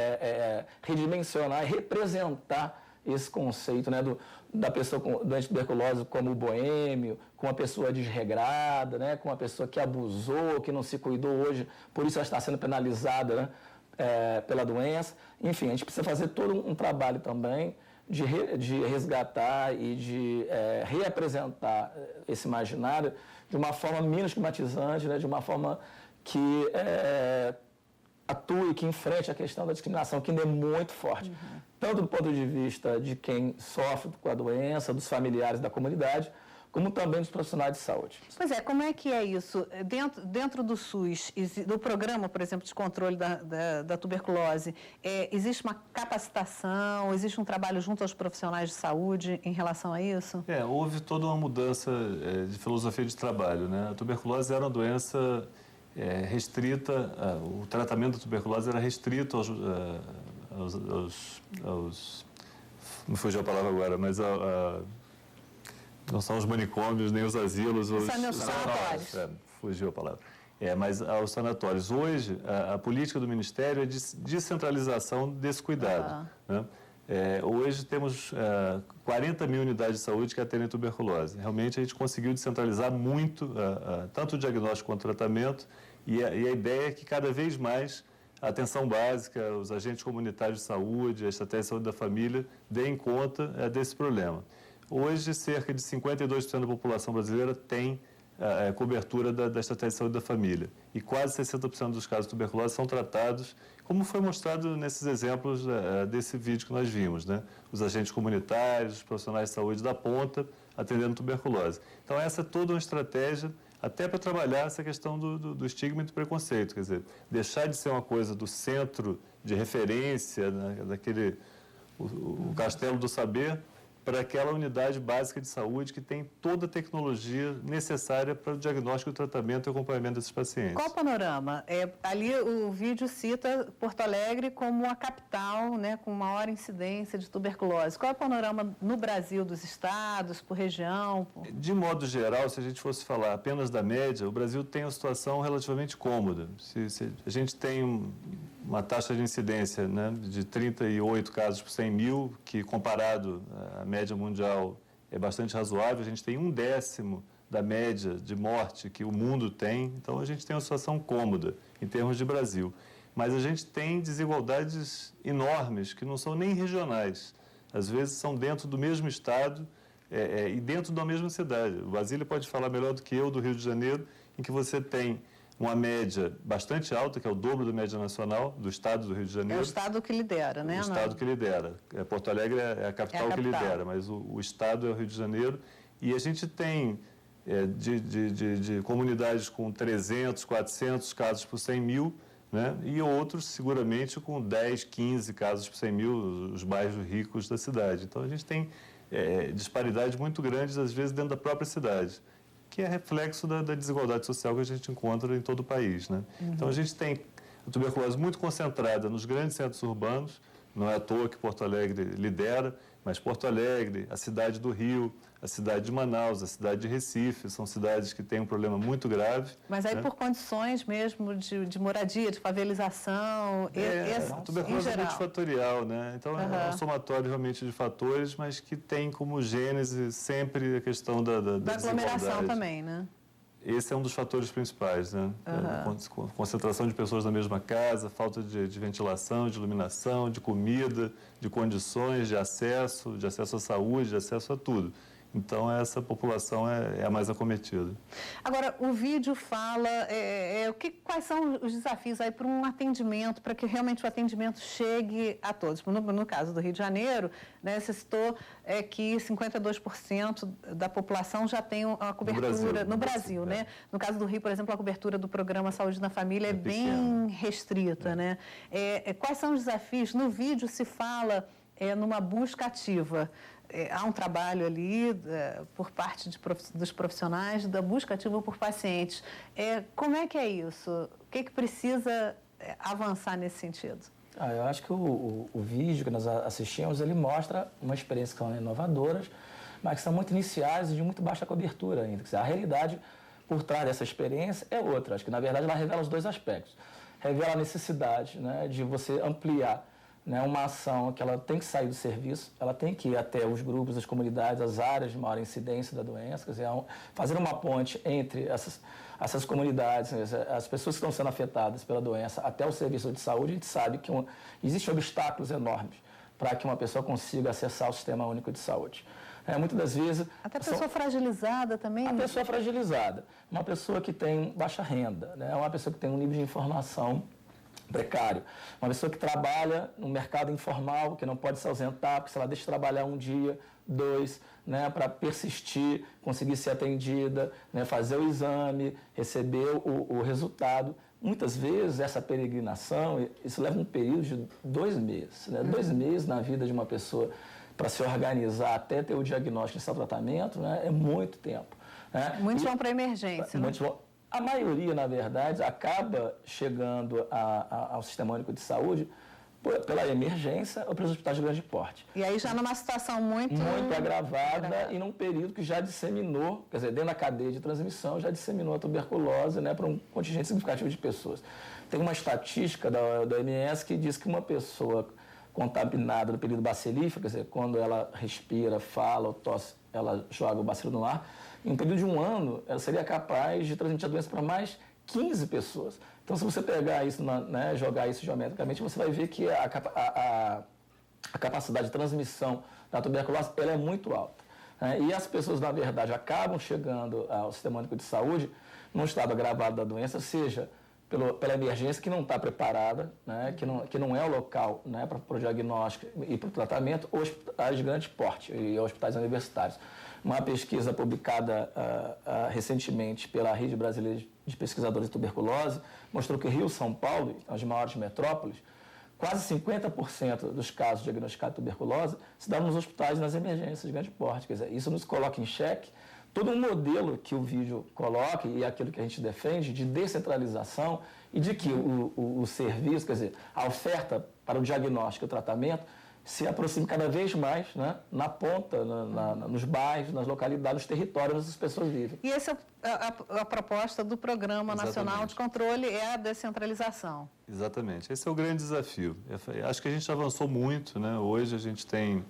redimensionar, representar esse conceito, né, da pessoa doente de tuberculose como o boêmio, com uma pessoa desregrada, né, com uma pessoa que abusou, que não se cuidou hoje, por isso ela está sendo penalizada, né, pela doença. Enfim, a gente precisa fazer todo um trabalho também de resgatar e de reapresentar esse imaginário de uma forma menos estigmatizante, né, de uma forma que atue, que enfrente a questão da discriminação, que ainda é muito forte, tanto do ponto de vista de quem sofre com a doença, dos familiares da comunidade, como também dos profissionais de saúde. Pois é, como é que é isso? Dentro do SUS, do programa, por exemplo, de controle da tuberculose, existe uma capacitação, existe um trabalho junto aos profissionais de saúde em relação a isso? Houve toda uma mudança de filosofia de trabalho, né? A tuberculose era uma doença restrita, o tratamento da tuberculose era restrito aos não fugiu a palavra agora, mas não são os manicômios, nem os asilos, os sanatórios. Fugiu a palavra. Mas aos sanatórios. Hoje, a política do Ministério é de descentralização desse cuidado. Né? Hoje temos 40 mil unidades de saúde que atendem tuberculose. Realmente a gente conseguiu descentralizar muito, tanto o diagnóstico quanto o tratamento, e a ideia é que cada vez mais a atenção básica, os agentes comunitários de saúde, a estratégia de saúde da família, deem conta desse problema. Hoje, cerca de 52% da população brasileira tem cobertura da estratégia de saúde da família. E quase 60% dos casos de tuberculose são tratados, como foi mostrado nesses exemplos desse vídeo que nós vimos, né? Os agentes comunitários, os profissionais de saúde da ponta, atendendo tuberculose. Então, essa é toda uma estratégia até para trabalhar essa questão do estigma e do preconceito. Quer dizer, deixar de ser uma coisa do centro de referência, né, o castelo do saber, para aquela unidade básica de saúde que tem toda a tecnologia necessária para o diagnóstico, o tratamento e o acompanhamento desses pacientes. Qual o panorama? Ali o vídeo cita Porto Alegre como a capital, né, com maior incidência de tuberculose. Qual é o panorama no Brasil, dos estados, por região? De modo geral, se a gente fosse falar apenas da média, o Brasil tem uma situação relativamente cômoda. Se a gente tem uma taxa de incidência, né, de 38 casos por 100 mil, que comparado à média mundial é bastante razoável. A gente tem 1/10 da média de morte que o mundo tem, então a gente tem uma situação cômoda em termos de Brasil. Mas a gente tem desigualdades enormes que não são nem regionais. Às vezes são dentro do mesmo estado e dentro da mesma cidade. O Basílio pode falar melhor do que eu do Rio de Janeiro, em que você tem uma média bastante alta, que é o dobro da média nacional do estado do Rio de Janeiro. É o estado que lidera, né? O estado que lidera. Porto Alegre é a capital que lidera, mas o estado é o Rio de Janeiro. E a gente tem de comunidades com 300, 400 casos por 100 mil, né? E outros, seguramente, com 10, 15 casos por 100 mil, os bairros ricos da cidade. Então, a gente tem disparidades muito grandes, às vezes, dentro da própria cidade, que é reflexo da desigualdade social que a gente encontra em todo o país, né? Então, a gente tem a tuberculose muito concentrada nos grandes centros urbanos, não é à toa que Porto Alegre lidera, mas Porto Alegre, a cidade do Rio, a cidade de Manaus, a cidade de Recife, são cidades que têm um problema muito grave. Mas aí, né, por condições mesmo de moradia, de favelização, a tuberculose é multifatorial, né? Então, é um somatório realmente de fatores, mas que tem como gênese sempre a questão da aglomeração também, né? Esse é um dos fatores principais, né? Concentração de pessoas na mesma casa, falta de ventilação, de iluminação, de comida, de condições, de acesso à saúde, de acesso a tudo. Então, essa população é a mais acometida. Agora, o vídeo fala quais são os desafios aí para um atendimento, para que realmente o atendimento chegue a todos. No caso do Rio de Janeiro, né, você citou que 52% da população já tem a cobertura no Brasil, né? No caso do Rio, por exemplo, a cobertura do Programa Saúde na Família é bem restrita, né? Quais são os desafios? No vídeo se fala numa busca ativa. Há um trabalho ali por parte dos profissionais da busca ativa por pacientes. Como é que é isso? O que precisa avançar nesse sentido? Eu acho que o vídeo que nós assistimos, ele mostra uma experiência que são inovadoras, mas que são muito iniciais e de muito baixa cobertura ainda. Quer dizer, a realidade por trás dessa experiência é outra. Acho que, na verdade, ela revela os dois aspectos. Revela a necessidade, né, de você ampliar, né, uma ação que ela tem que sair do serviço, ela tem que ir até os grupos, as comunidades, as áreas de maior incidência da doença, quer dizer, fazer uma ponte entre essas comunidades, as pessoas que estão sendo afetadas pela doença, até o serviço de saúde. A gente sabe que existem obstáculos enormes para que uma pessoa consiga acessar o Sistema Único de Saúde. Muitas das vezes... Até a pessoa fragilizada também? A pessoa fragilizada, uma pessoa que tem baixa renda, né, uma pessoa que tem um nível de informação precário, uma pessoa que trabalha no mercado informal, que não pode se ausentar, porque se ela deixa de trabalhar um dia, 2, né, para persistir, conseguir ser atendida, né, fazer o exame, receber o resultado. Muitas vezes essa peregrinação, isso leva um período de 2 meses, né? 2 meses na vida de uma pessoa para se organizar até ter o diagnóstico e seu tratamento, né, é muito tempo. Né? Muitos vão para a emergência, né? A maioria, na verdade, acaba chegando ao Sistema Único de Saúde pela emergência ou pelos hospitais de grande porte. E aí já numa situação muito agravada e num período que já disseminou, quer dizer, dentro da cadeia de transmissão, já disseminou a tuberculose, né, para um contingente significativo de pessoas. Tem uma estatística da OMS que diz que uma pessoa contaminada no período bacilífero, quer dizer, quando ela respira, fala ou tosse, ela joga o bacilo no ar, em um período de 1 ano, ela seria capaz de transmitir a doença para mais 15 pessoas. Então, se você pegar isso, né, jogar isso geometricamente, você vai ver que a capacidade de transmissão da tuberculose ela é muito alta. Né? E as pessoas, na verdade, acabam chegando ao Sistema Único de Saúde num estado agravado da doença, seja pela emergência que não está preparada, né, que não é o local, né, para o diagnóstico e para o tratamento, ou hospitais de grande porte e hospitais universitários. Uma pesquisa publicada recentemente pela Rede Brasileira de Pesquisadores de Tuberculose mostrou que Rio e São Paulo, as maiores metrópoles, quase 50% dos casos diagnosticados de tuberculose se dão nos hospitais e nas emergências de grande porte. Quer dizer, isso nos coloca em xeque todo um modelo que o vídeo coloca e aquilo que a gente defende de descentralização e de que o serviço, quer dizer, a oferta para o diagnóstico e o tratamento se aproxime cada vez mais, né, na ponta, nos bairros, nas localidades, nos territórios onde as pessoas vivem. E essa é a proposta do Programa Nacional de Controle, é a descentralização. Exatamente. Esse é o grande desafio. Acho que a gente avançou muito, né? Hoje a gente tem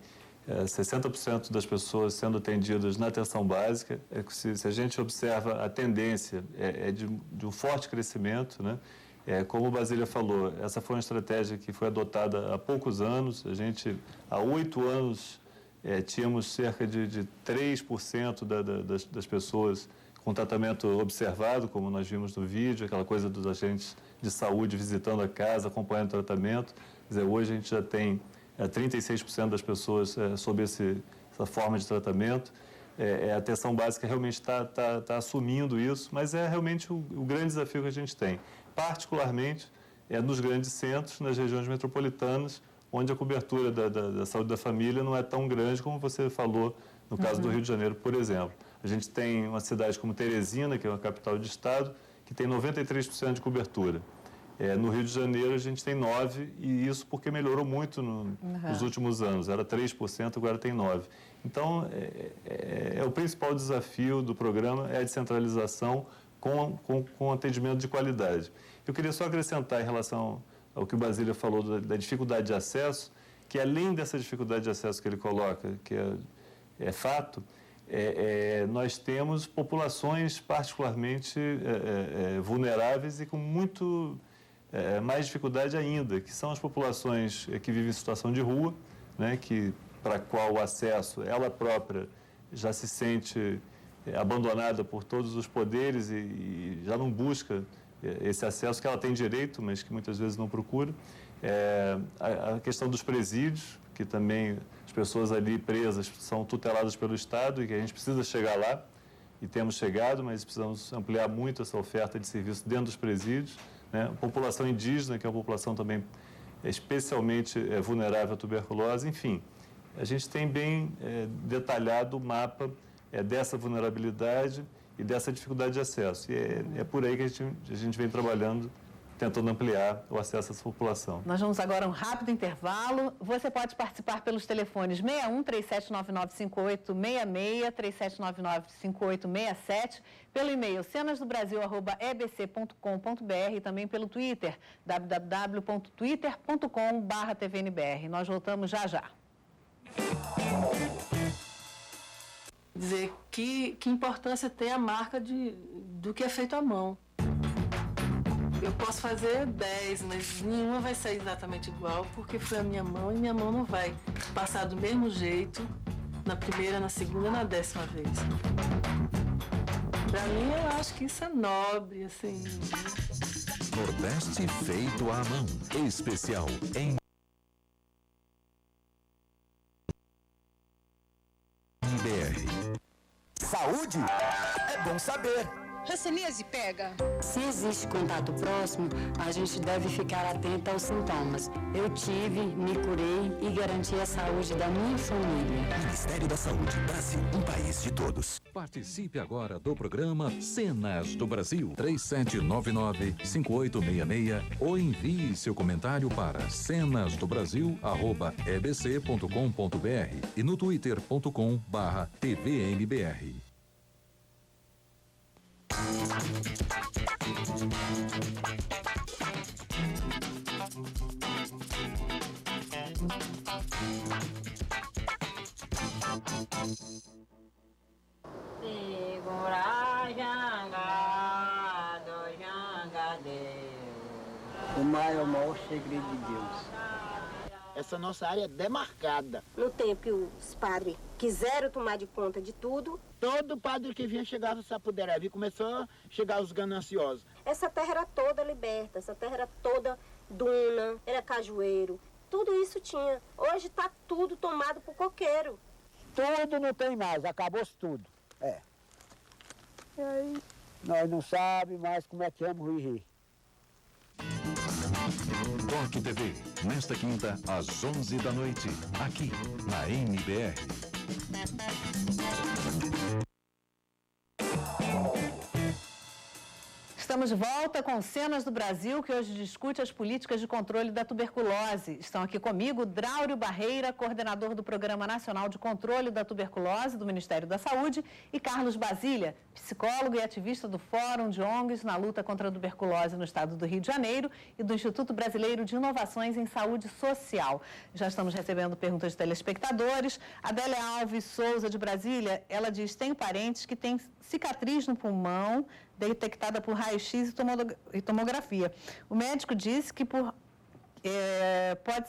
60% das pessoas sendo atendidas na atenção básica. Se a gente observa a tendência de um forte crescimento, né? Como o Basília falou, essa foi uma estratégia que foi adotada há poucos anos. A gente, há 8 anos, tínhamos cerca de 3% das pessoas com tratamento observado, como nós vimos no vídeo, aquela coisa dos agentes de saúde visitando a casa, acompanhando o tratamento. Quer dizer, hoje a gente já tem 36% das pessoas sob essa forma de tratamento. A atenção básica realmente está assumindo isso, mas é realmente o grande desafio que a gente tem, particularmente nos grandes centros, nas regiões metropolitanas, onde a cobertura da saúde da família não é tão grande como você falou no caso do Rio de Janeiro, por exemplo. A gente tem uma cidade como Teresina, que é uma capital de estado, que tem 93% de cobertura. No Rio de Janeiro a gente tem 9%, e isso porque melhorou muito nos últimos anos. Era 3%, agora tem 9%. Então, o principal desafio do programa é a descentralização com atendimento de qualidade. Eu queria só acrescentar em relação ao que o Basília falou da dificuldade de acesso, que além dessa dificuldade de acesso que ele coloca, que é fato, nós temos populações particularmente vulneráveis e com muito mais dificuldade ainda, que são as populações que vivem em situação de rua, né, para a qual o acesso, ela própria, já se sente abandonada por todos os poderes e já não busca esse acesso que ela tem direito, mas que muitas vezes não procura. A questão dos presídios, que também as pessoas ali presas são tuteladas pelo Estado e que a gente precisa chegar lá, e temos chegado, mas precisamos ampliar muito essa oferta de serviço dentro dos presídios, né? A população indígena, que é uma população também especialmente vulnerável à tuberculose, enfim. A gente tem bem detalhado o mapa dessa vulnerabilidade e dessa dificuldade de acesso. E é por aí que a gente vem trabalhando, tentando ampliar o acesso a essa população. Nós vamos agora a um rápido intervalo. Você pode participar pelos telefones 61 3799 5866, 3799 5867, pelo e-mail cenasdobrasil@ebc.com.br e também pelo Twitter, www.twitter.com/tvnbr. Nós voltamos já já. Dizer que importância tem a marca do que é feito à mão. Eu posso fazer 10, mas nenhuma vai sair exatamente igual, porque foi a minha mão e minha mão não vai passar do mesmo jeito na primeira, na segunda, na 10ª vez. Pra mim, eu acho que isso é nobre, assim. Nordeste feito à mão. Especial em BR. Saúde é bom saber. Hanseníase pega. Se existe contato próximo, a gente deve ficar atento aos sintomas. Eu tive, me curei e garanti a saúde da minha família. Ministério da Saúde, Brasil, um país de todos. Participe agora do programa Cenas do Brasil, 3799-5866 ou envie seu comentário para cenasdobrasil@ebc.com.br e no twitter.com/tvmbr. Segura jangado, jangadeiro. O mar é o maior segredo de Deus. Essa nossa área é demarcada. No tempo que os padres quiseram tomar de conta de tudo. Todo padre que vinha chegava a Sapoderavi, começou a chegar os gananciosos. Essa terra era toda liberta, essa terra era toda duna, era cajueiro. Tudo isso tinha. Hoje está tudo tomado por coqueiro. Tudo não tem mais, acabou-se tudo. E aí? Nós não sabemos mais como é que vamos viver. Toque TV, nesta quinta, às 11 da noite, aqui na NBR. Estamos de volta com Cenas do Brasil, que hoje discute as políticas de controle da tuberculose. Estão aqui comigo Dráulio Barreira, coordenador do Programa Nacional de Controle da Tuberculose do Ministério da Saúde, e Carlos Basília, psicólogo e ativista do Fórum de ONGs na luta contra a tuberculose no estado do Rio de Janeiro e do Instituto Brasileiro de Inovações em Saúde Social. Já estamos recebendo perguntas de telespectadores. Adélia Alves Souza, de Brasília, ela diz: tenho parentes que têm cicatriz no pulmão, detectada por raio-x e tomografia. O médico disse que pode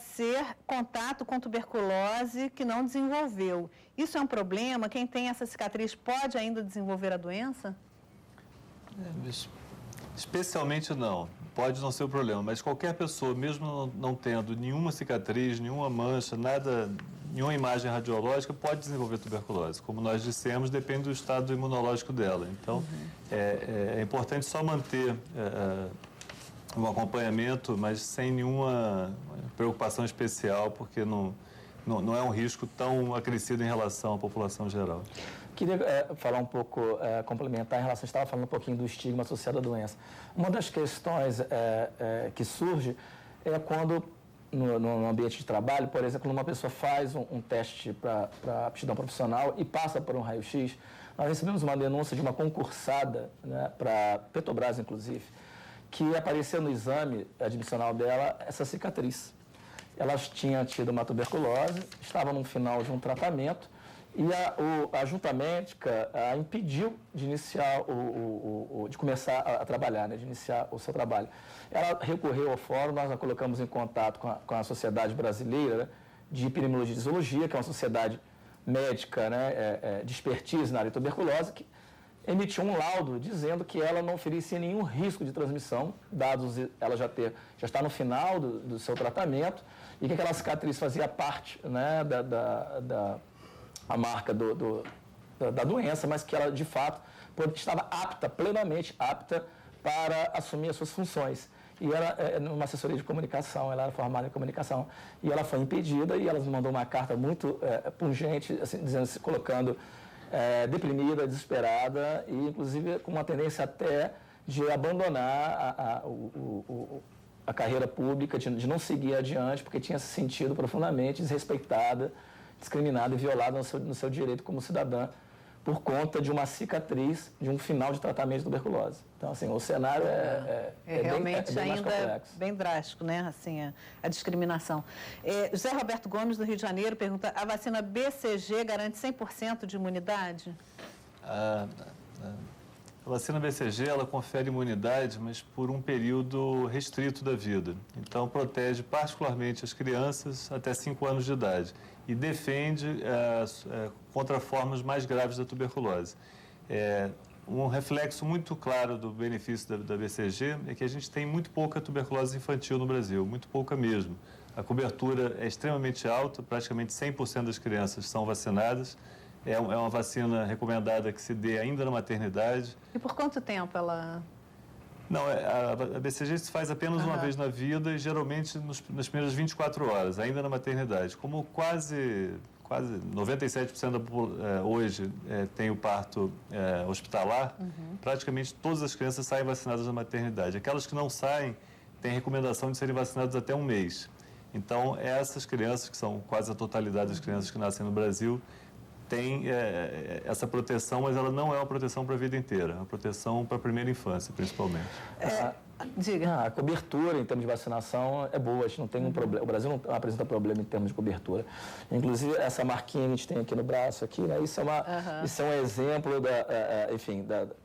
ser contato com tuberculose que não desenvolveu. Isso é um problema? Quem tem essa cicatriz pode ainda desenvolver a doença? Especialmente não. Pode não ser o problema, mas qualquer pessoa, mesmo não tendo nenhuma cicatriz, nenhuma mancha, nada, nenhuma imagem radiológica, pode desenvolver tuberculose. Como nós dissemos, depende do estado imunológico dela. Então, é importante só manter um acompanhamento, mas sem nenhuma preocupação especial, porque não é um risco tão acrescido em relação à população geral. Queria falar um pouco, complementar em relação, você estava falando um pouquinho do estigma associado à doença. Uma das questões que surge é quando, no ambiente de trabalho, por exemplo, uma pessoa faz um teste para aptidão profissional e passa por um raio-x. Nós recebemos uma denúncia de uma concursada, né, para Petrobras, inclusive, que apareceu no exame admissional dela essa cicatriz. Ela tinha tido uma tuberculose, estava no final de um tratamento, e a junta médica impediu de iniciar de começar a trabalhar, né, de iniciar o seu trabalho. Ela recorreu ao fórum, nós a colocamos em contato com a Sociedade Brasileira de Epidemiologia e Zoologia, que é uma sociedade médica, né, de expertise na área de tuberculose, que emitiu um laudo dizendo que ela não oferecia nenhum risco de transmissão, dados ela já está no final do seu tratamento, e que aquela cicatriz fazia parte, né, a marca da doença, mas que ela, de fato, estava plenamente apta para assumir as suas funções. E ela, numa assessoria de comunicação, ela era formada em comunicação, e ela foi impedida, e ela nos mandou uma carta muito pungente, assim, colocando deprimida, desesperada, e inclusive com uma tendência até de abandonar a carreira pública, de não seguir adiante, porque tinha se sentido profundamente desrespeitada, discriminada e violada no seu direito como cidadã, por conta de uma cicatriz de um final de tratamento de tuberculose. Então, assim, o cenário realmente bem ainda mais complexo. Bem drástico, né? Assim, a discriminação. José Roberto Gomes, do Rio de Janeiro, pergunta: a vacina BCG garante 100% de imunidade? A vacina BCG, ela confere imunidade, mas por um período restrito da vida. Então, protege particularmente as crianças até 5 anos de idade e defende contra formas mais graves da tuberculose. Um reflexo muito claro do benefício da BCG é que a gente tem muito pouca tuberculose infantil no Brasil, muito pouca mesmo. A cobertura é extremamente alta, praticamente 100% das crianças são vacinadas. É uma vacina recomendada que se dê ainda na maternidade. E por quanto tempo ela... Não, a BCG se faz apenas uma vez na vida e geralmente nas primeiras 24 horas, ainda na maternidade. Como quase 97% hoje tem o parto hospitalar, praticamente todas as crianças saem vacinadas na maternidade. Aquelas que não saem, têm recomendação de serem vacinadas até 1 mês. Então, essas crianças, que são quase a totalidade das crianças que nascem no Brasil, tem essa proteção, mas ela não é uma proteção para a vida inteira, é uma proteção para a primeira infância, principalmente. A cobertura em termos de vacinação é boa, a gente não tem um problema, o Brasil não apresenta problema em termos de cobertura. Inclusive, essa marquinha que a gente tem aqui no braço, aqui, né, isso é um exemplo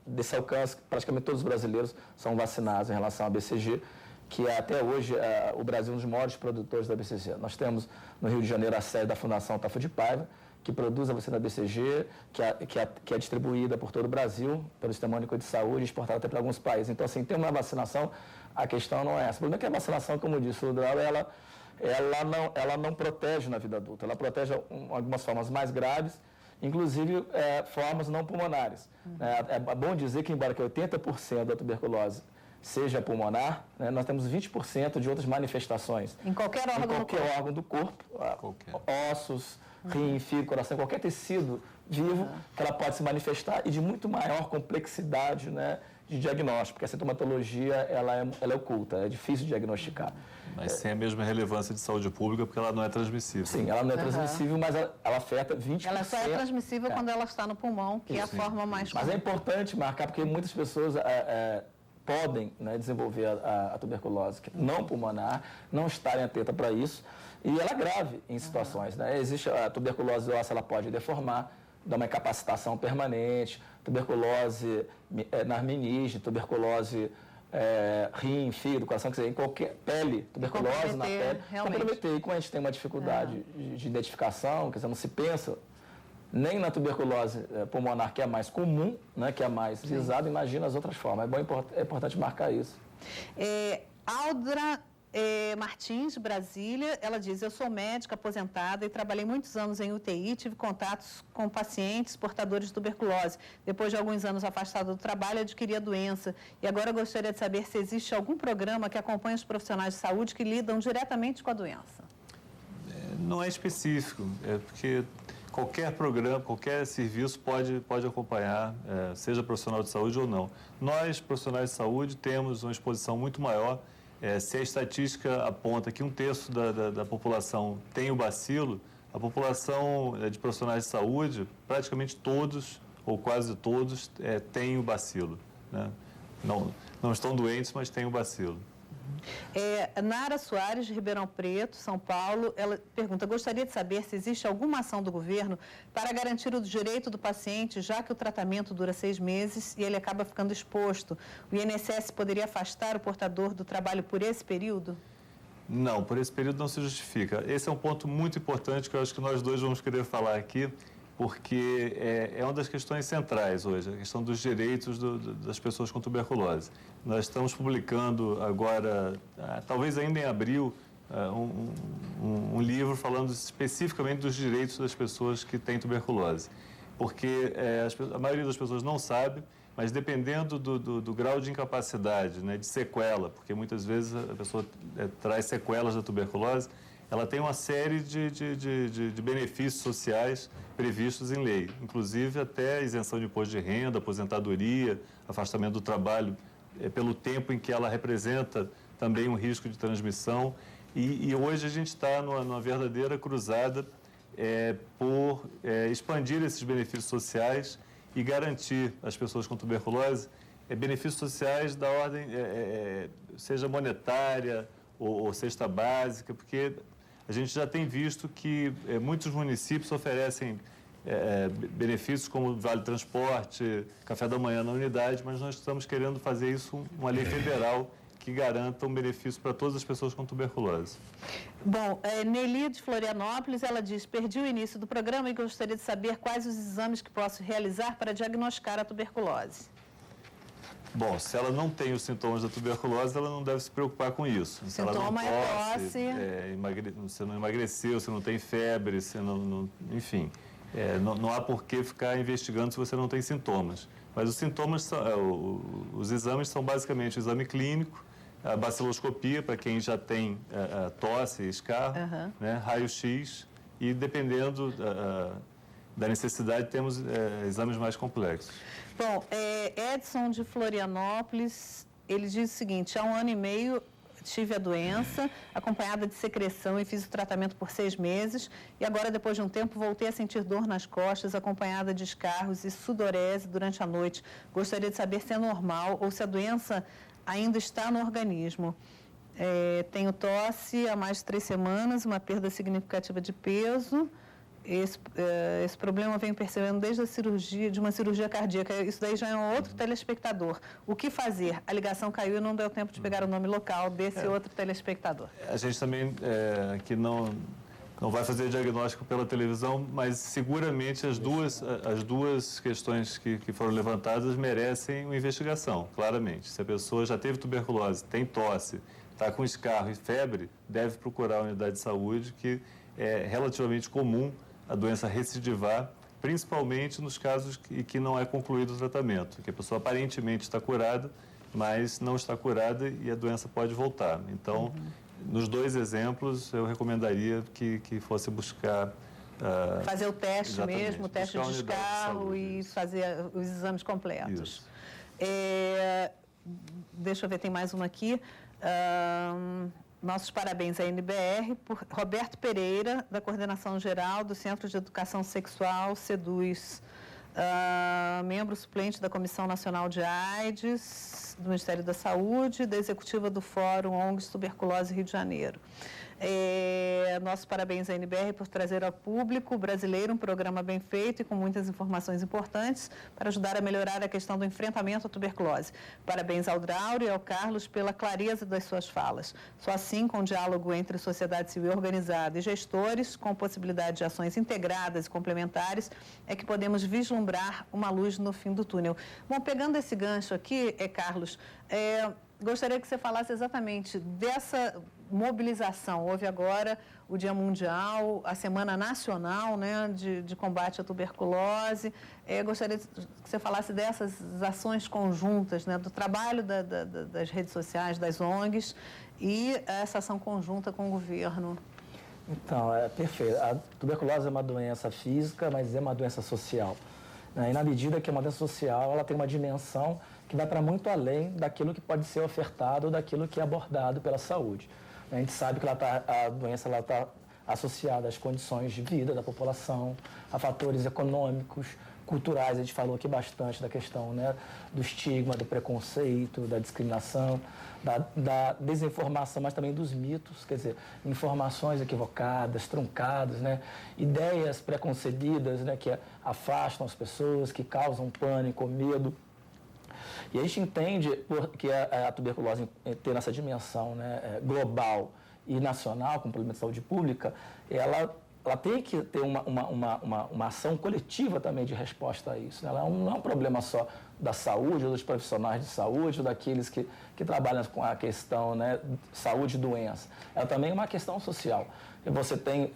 desse alcance, que praticamente todos os brasileiros são vacinados em relação à BCG, que é até hoje o Brasil um dos maiores produtores da BCG. Nós temos no Rio de Janeiro a sede da Fundação Tafa de Paiva, que produz a vacina BCG, que é distribuída por todo o Brasil, pelo Sistema Único de Saúde, exportada até para alguns países. Então, assim, tem uma vacinação, a questão não é essa. O problema é que a vacinação, como disse o Drau, ela não protege na vida adulta, ela protege algumas formas mais graves, inclusive formas não pulmonares. É bom dizer que, embora que 80% da tuberculose seja pulmonar, né, nós temos 20% de outras manifestações. Em qualquer órgão do corpo, ossos, rim, fígado, coração, qualquer tecido vivo que ela pode se manifestar e de muito maior complexidade, né, de diagnóstico, porque a sintomatologia ela é oculta, é difícil de diagnosticar. Mas sem a mesma relevância de saúde pública, porque ela não é transmissível. Sim, ela não é transmissível, mas ela afeta 20%. Ela só é transmissível quando ela está no pulmão, que é a forma mais comum. Mas é importante marcar, porque muitas pessoas podem, né, desenvolver a tuberculose não pulmonar, não estarem atentas para isso, e ela é grave em situações. Né? Existe a tuberculose óssea, ela pode deformar, dar uma incapacitação permanente, tuberculose na meninge, tuberculose rim, fígado, coração, quer dizer, em qualquer pele, tuberculose na pele, comprometer. E como a gente tem uma dificuldade de identificação, quer dizer, não se pensa nem na tuberculose pulmonar, que é a mais comum, né, que é a mais visada, imagina as outras formas. É importante marcar isso. Aldra Martins, de Brasília, ela diz: eu sou médica aposentada e trabalhei muitos anos em UTI, tive contatos com pacientes portadores de tuberculose. Depois de alguns anos afastada do trabalho, adquiri a doença. E agora eu gostaria de saber se existe algum programa que acompanhe os profissionais de saúde que lidam diretamente com a doença. Não é específico, porque qualquer programa, qualquer serviço pode acompanhar, seja profissional de saúde ou não. Nós, profissionais de saúde, temos uma exposição muito maior. Se a estatística aponta que 1/3 da população tem o bacilo, a população de profissionais de saúde, praticamente todos, ou quase todos, têm o bacilo. Né? Não estão doentes, mas têm o bacilo. Nara Soares, de Ribeirão Preto, São Paulo, ela pergunta: gostaria de saber se existe alguma ação do governo para garantir o direito do paciente, já que o tratamento dura 6 meses e ele acaba ficando exposto. O INSS poderia afastar o portador do trabalho por esse período? Não, por esse período não se justifica. Esse é um ponto muito importante que eu acho que nós dois vamos querer falar aqui, porque é uma das questões centrais hoje, a questão dos direitos das pessoas com tuberculose. Nós estamos publicando agora, talvez ainda em abril, um livro falando especificamente dos direitos das pessoas que têm tuberculose. Porque a maioria das pessoas não sabe, mas dependendo do grau de incapacidade, né, de sequela, porque muitas vezes a pessoa traz sequelas da tuberculose, ela tem uma série de benefícios sociais previstos em lei, inclusive até isenção de imposto de renda, aposentadoria, afastamento do trabalho pelo tempo em que ela representa também um risco de transmissão. E hoje a gente está numa verdadeira cruzada por expandir esses benefícios sociais e garantir às pessoas com tuberculose benefícios sociais da ordem, seja monetária ou cesta básica, porque a gente já tem visto que muitos municípios oferecem benefícios como vale transporte, café da manhã na unidade, mas nós estamos querendo fazer isso uma lei federal que garanta um benefício para todas as pessoas com tuberculose. Bom, Nelly de Florianópolis, ela diz: perdi o início do programa e gostaria de saber quais os exames que posso realizar para diagnosticar a tuberculose. Bom, se ela não tem os sintomas da tuberculose, ela não deve se preocupar com isso. Se ela não tosse, você não emagreceu, você não tem febre, você enfim, não há por que ficar investigando se você não tem sintomas. Mas os sintomas, os exames são basicamente o exame clínico, a baciloscopia, para quem já tem tosse e escarro, né, raio-x, e dependendo da necessidade, temos exames mais complexos. Bom, Edson de Florianópolis, ele diz o seguinte: há 1 ano e meio tive a doença, acompanhada de secreção, e fiz o tratamento por 6 meses, e agora, depois de um tempo, voltei a sentir dor nas costas, acompanhada de escarros e sudorese durante a noite. Gostaria de saber se é normal ou se a doença ainda está no organismo. Tenho tosse há mais de 3 semanas, uma perda significativa de peso. Esse problema eu venho percebendo desde a cirurgia, de uma cirurgia cardíaca. Isso daí já é um outro telespectador. O que fazer? A ligação caiu e não deu tempo de pegar o nome local desse outro telespectador. A gente também aqui não vai fazer diagnóstico pela televisão, mas seguramente as duas questões que foram levantadas merecem uma investigação, claramente. Se a pessoa já teve tuberculose, tem tosse, está com escarro e febre, deve procurar a unidade de saúde, que é relativamente comum a doença recidivar, principalmente nos casos em que não é concluído o tratamento, que a pessoa aparentemente está curada, mas não está curada e a doença pode voltar. Então, nos 2 exemplos, eu recomendaria que fosse buscar... fazer o teste mesmo, o teste de escarro e fazer os exames completos. Deixa eu ver, tem mais uma aqui. Nossos parabéns à NBR, por Roberto Pereira, da Coordenação Geral do Centro de Educação Sexual, SEDUZ, membro suplente da Comissão Nacional de AIDS, do Ministério da Saúde, da Executiva do Fórum ONGs Tuberculose Rio de Janeiro. Nossos parabéns à NBR por trazer ao público brasileiro um programa bem feito e com muitas informações importantes para ajudar a melhorar a questão do enfrentamento à tuberculose. Parabéns ao Drauro e ao Carlos pela clareza das suas falas. Só assim, com o diálogo entre sociedade civil organizada e gestores, com possibilidade de ações integradas e complementares, é que podemos vislumbrar uma luz no fim do túnel. Bom, pegando esse gancho aqui, Carlos, gostaria que você falasse exatamente dessa mobilização. Houve agora o Dia Mundial, a Semana Nacional, né, de combate à tuberculose. Gostaria que você falasse dessas ações conjuntas, né, do trabalho das redes sociais, das ONGs e essa ação conjunta com o governo. Então, perfeito. A tuberculose é uma doença física, mas é uma doença social. E na medida que é uma doença social, ela tem uma dimensão que vai para muito além daquilo que pode ser ofertado ou daquilo que é abordado pela saúde. A gente sabe que a doença está associada às condições de vida da população, a fatores econômicos, culturais. A gente falou aqui bastante da questão, né, do estigma, do preconceito, da discriminação, da desinformação, mas também dos mitos, quer dizer, informações equivocadas, truncadas, né, ideias preconcebidas, né, que afastam as pessoas, que causam pânico, medo. E a gente entende que a tuberculose tem essa dimensão, né, global e nacional, como problema de saúde pública, ela tem que ter uma ação coletiva também de resposta a isso. Né? Ela não é um problema só da saúde, ou dos profissionais de saúde, ou daqueles que trabalham com a questão, né, saúde e doença. Ela também é uma questão social. E você tem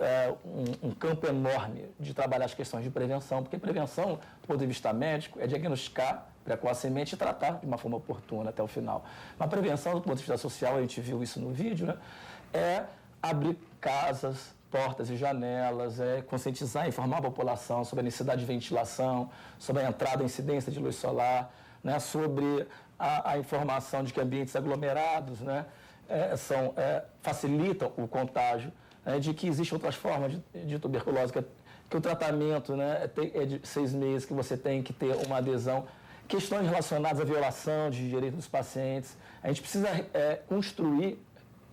um campo enorme de trabalhar as questões de prevenção, porque prevenção, do ponto de vista médico, é diagnosticar precocemente e tratar de uma forma oportuna até o final. Mas prevenção, do ponto de vista social, a gente viu isso no vídeo, né, é abrir casas, portas e janelas, conscientizar e informar a população sobre a necessidade de ventilação, sobre a entrada e incidência de luz solar, né, sobre a informação de que ambientes aglomerados, né, facilitam o contágio, de que existem outras formas de tuberculose, que o tratamento, né, é de 6 meses, que você tem que ter uma adesão. Questões relacionadas à violação de direitos dos pacientes. A gente precisa construir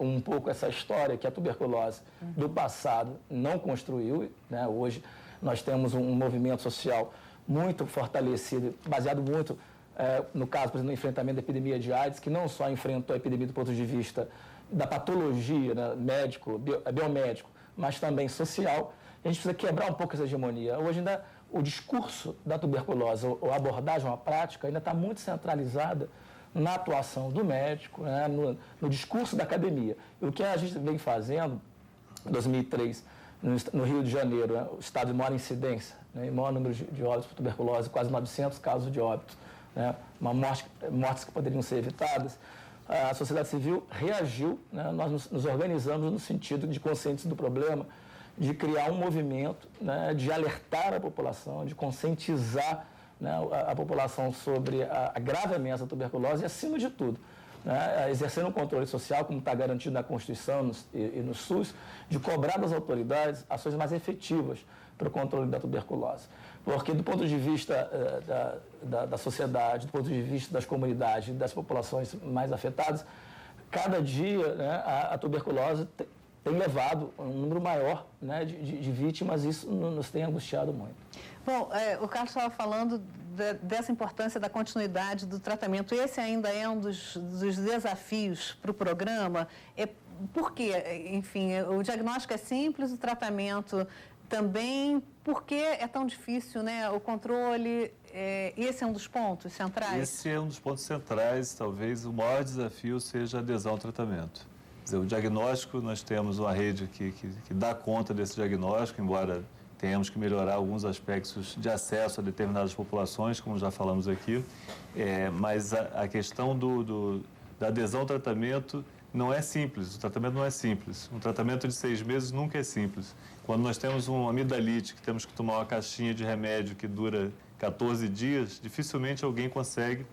um pouco essa história que a tuberculose do passado não construiu, né? Hoje nós temos um movimento social muito fortalecido, baseado muito, no caso, por exemplo, no enfrentamento da epidemia de AIDS, que não só enfrentou a epidemia do ponto de vista da patologia, né, médico, biomédico, mas também social. A gente precisa quebrar um pouco essa hegemonia. Hoje ainda o discurso da tuberculose, ou a abordagem, a prática, ainda está muito centralizada na atuação do médico, né, no discurso da academia. E o que a gente vem fazendo, em 2003, no Rio de Janeiro, né, o estado de maior incidência, né, maior número de óbitos por tuberculose, quase 900 casos de óbitos, né, mortes que poderiam ser evitadas. A sociedade civil reagiu, né, nós nos organizamos no sentido de consciência do problema, de criar um movimento, né, de alertar a população, de conscientizar, né, a população sobre a grave ameaça da tuberculose e, acima de tudo, né, exercendo um controle social, como está garantido na Constituição e no SUS, de cobrar das autoridades ações mais efetivas para o controle da tuberculose. Porque, do ponto de vista da sociedade, do ponto de vista das comunidades, das populações mais afetadas, cada dia, né, a tuberculose tem levado um número maior, né, de vítimas, e isso nos tem angustiado muito. Bom, o Carlos estava falando dessa importância da continuidade do tratamento. Esse ainda é um dos desafios para o programa. Porque, enfim, o diagnóstico é simples, o tratamento também. Por que é tão difícil, né, o controle? Esse é um dos pontos centrais? Esse é um dos pontos centrais. Talvez o maior desafio seja a adesão ao tratamento. Quer dizer, o diagnóstico, nós temos uma rede que dá conta desse diagnóstico, embora tenhamos que melhorar alguns aspectos de acesso a determinadas populações, como já falamos aqui, mas a questão da adesão ao tratamento não é simples, o tratamento não é simples. Um tratamento de 6 meses nunca é simples. Quando nós temos uma amidalite, que temos que tomar uma caixinha de remédio que dura 14 dias, dificilmente alguém consegue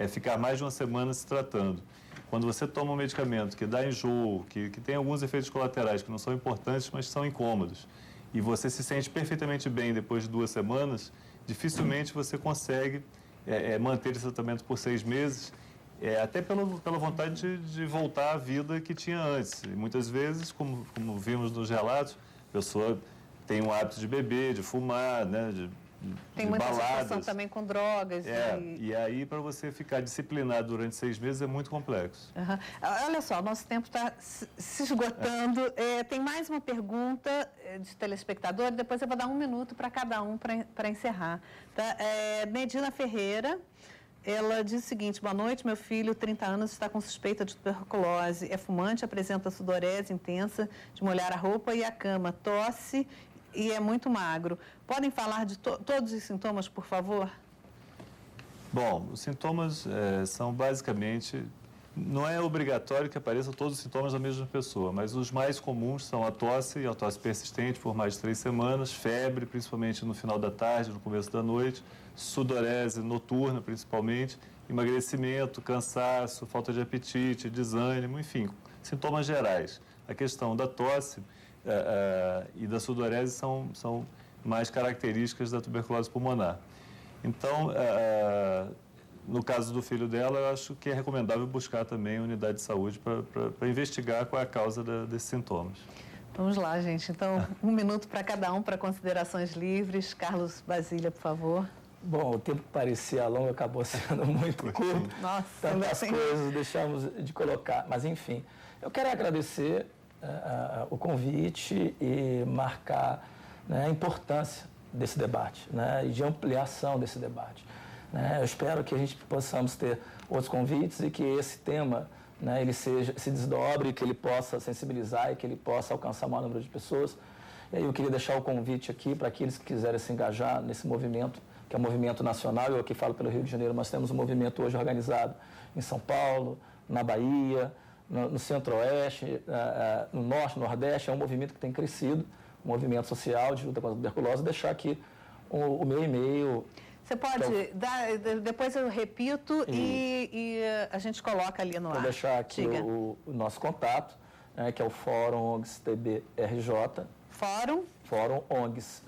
ficar mais de uma semana se tratando. Quando você toma um medicamento que dá enjoo, que tem alguns efeitos colaterais que não são importantes, mas são incômodos, e você se sente perfeitamente bem depois de 2 semanas, dificilmente você consegue manter esse tratamento por 6 meses, até pela vontade de voltar à vida que tinha antes. E muitas vezes, como vimos nos relatos, a pessoa tem um hábito de beber, de fumar, né, tem muita situação também com drogas. E aí, para você ficar disciplinado durante 6 meses, é muito complexo. Uhum. Olha só, nosso tempo está se esgotando. Tem mais uma pergunta de telespectador, depois eu vou dar 1 minuto para cada um para encerrar. Tá? Medina Ferreira, ela diz o seguinte: boa noite, meu filho, 30 anos, está com suspeita de tuberculose, é fumante, apresenta sudorese intensa de molhar a roupa e a cama, tosse e é muito magro. Podem falar de todos os sintomas, por favor? Bom, os sintomas são basicamente... Não é obrigatório que apareçam todos os sintomas da mesma pessoa, mas os mais comuns são a tosse persistente por mais de 3 semanas, febre, principalmente no final da tarde, no começo da noite, sudorese noturna, principalmente, emagrecimento, cansaço, falta de apetite, desânimo, enfim, sintomas gerais. A questão da tosse e da sudorese são mais características da tuberculose pulmonar. Então, no caso do filho dela, eu acho que é recomendável buscar também a unidade de saúde para investigar qual é a causa desses sintomas. Vamos lá, gente. Então, 1 minuto para cada um para considerações livres. Carlos Basília, por favor. Bom, o tempo que parecia longo acabou sendo muito curto. Nossa, tantas coisas deixamos de colocar. Mas, enfim, eu quero agradecer o convite e marcar, né, a importância desse debate, né, e de ampliação desse debate. Né? Eu espero que a gente possamos ter outros convites e que esse tema, né, ele se desdobre, que ele possa sensibilizar e que ele possa alcançar o maior número de pessoas. E aí eu queria deixar o convite aqui para aqueles que quiserem se engajar nesse movimento, que é um movimento nacional. Eu aqui falo pelo Rio de Janeiro, nós temos um movimento hoje organizado em São Paulo, na Bahia, no Centro-Oeste, no Norte, no Nordeste. É um movimento que tem crescido, um movimento social de luta contra a tuberculose. Deixar aqui o meu e-mail. Você pode dar, depois eu repito e a gente coloca ali no ar. Vou deixar aqui o nosso contato, que é o Fórum ONGs TB-RJ. Fórum ONGs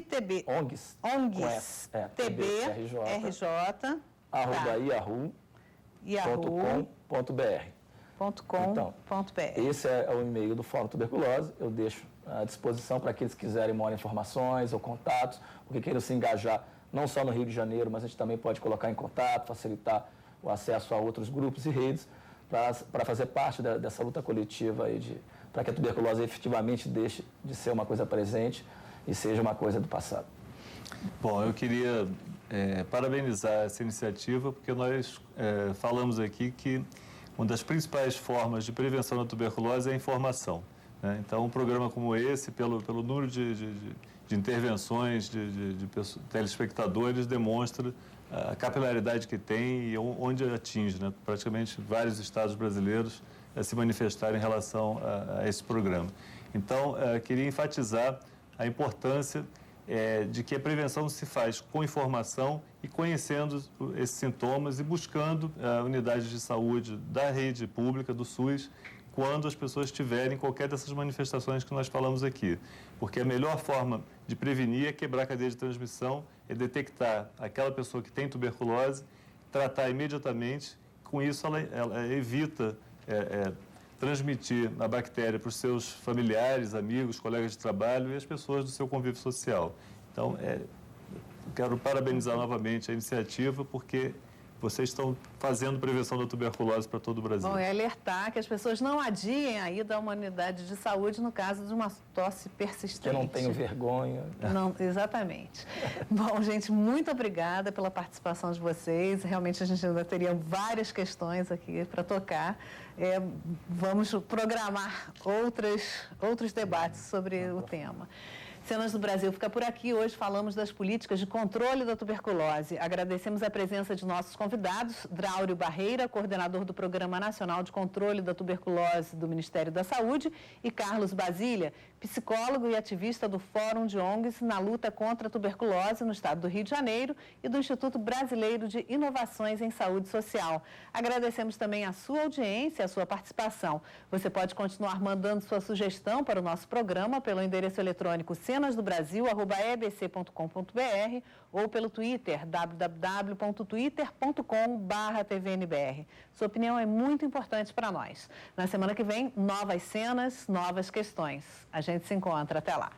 TB. ONGs TB-RJ. @yahoo.com.br. Esse é o e-mail do Fórum Tuberculose. Eu deixo à disposição para aqueles que quiserem maiores informações ou contatos, ou que queiram se engajar não só no Rio de Janeiro, mas a gente também pode colocar em contato, facilitar o acesso a outros grupos e redes para fazer parte dessa luta coletiva aí para que a tuberculose efetivamente deixe de ser uma coisa presente e seja uma coisa do passado. Bom, eu queria parabenizar essa iniciativa, porque nós falamos aqui que uma das principais formas de prevenção da tuberculose é a informação. Né? Então, um programa como esse, pelo número de intervenções de telespectadores, demonstra a capilaridade que tem e onde atinge, né? Praticamente vários estados brasileiros se manifestaram em relação a esse programa. Então, queria enfatizar a importância de que a prevenção se faz com informação e conhecendo esses sintomas e buscando unidades de saúde da rede pública, do SUS, quando as pessoas tiverem qualquer dessas manifestações que nós falamos aqui. Porque a melhor forma de prevenir é quebrar a cadeia de transmissão, é detectar aquela pessoa que tem tuberculose, tratar imediatamente. Com isso, ela evita transmitir a bactéria para os seus familiares, amigos, colegas de trabalho e as pessoas do seu convívio social. Então, quero parabenizar novamente a iniciativa, porque vocês estão fazendo prevenção da tuberculose para todo o Brasil. Bom, é alertar que as pessoas não adiem a ida à uma unidade de saúde no caso de uma tosse persistente. Eu não tenho vergonha. Não, exatamente. Bom, gente, muito obrigada pela participação de vocês. Realmente a gente ainda teria várias questões aqui para tocar. Vamos programar outros debates sobre o tema. Cenas do Brasil fica por aqui. Hoje falamos das políticas de controle da tuberculose. Agradecemos a presença de nossos convidados, Draulio Barreira, coordenador do Programa Nacional de Controle da Tuberculose do Ministério da Saúde, e Carlos Basília, psicólogo e ativista do Fórum de ONGs na luta contra a tuberculose no estado do Rio de Janeiro e do Instituto Brasileiro de Inovações em Saúde Social. Agradecemos também a sua audiência e a sua participação. Você pode continuar mandando sua sugestão para o nosso programa pelo endereço eletrônico cenasdobrasil@ebc.com.br ou pelo Twitter, www.twitter.com/tvnbr. Sua opinião é muito importante para nós. Na semana que vem, novas cenas, novas questões. A gente se encontra. Até lá.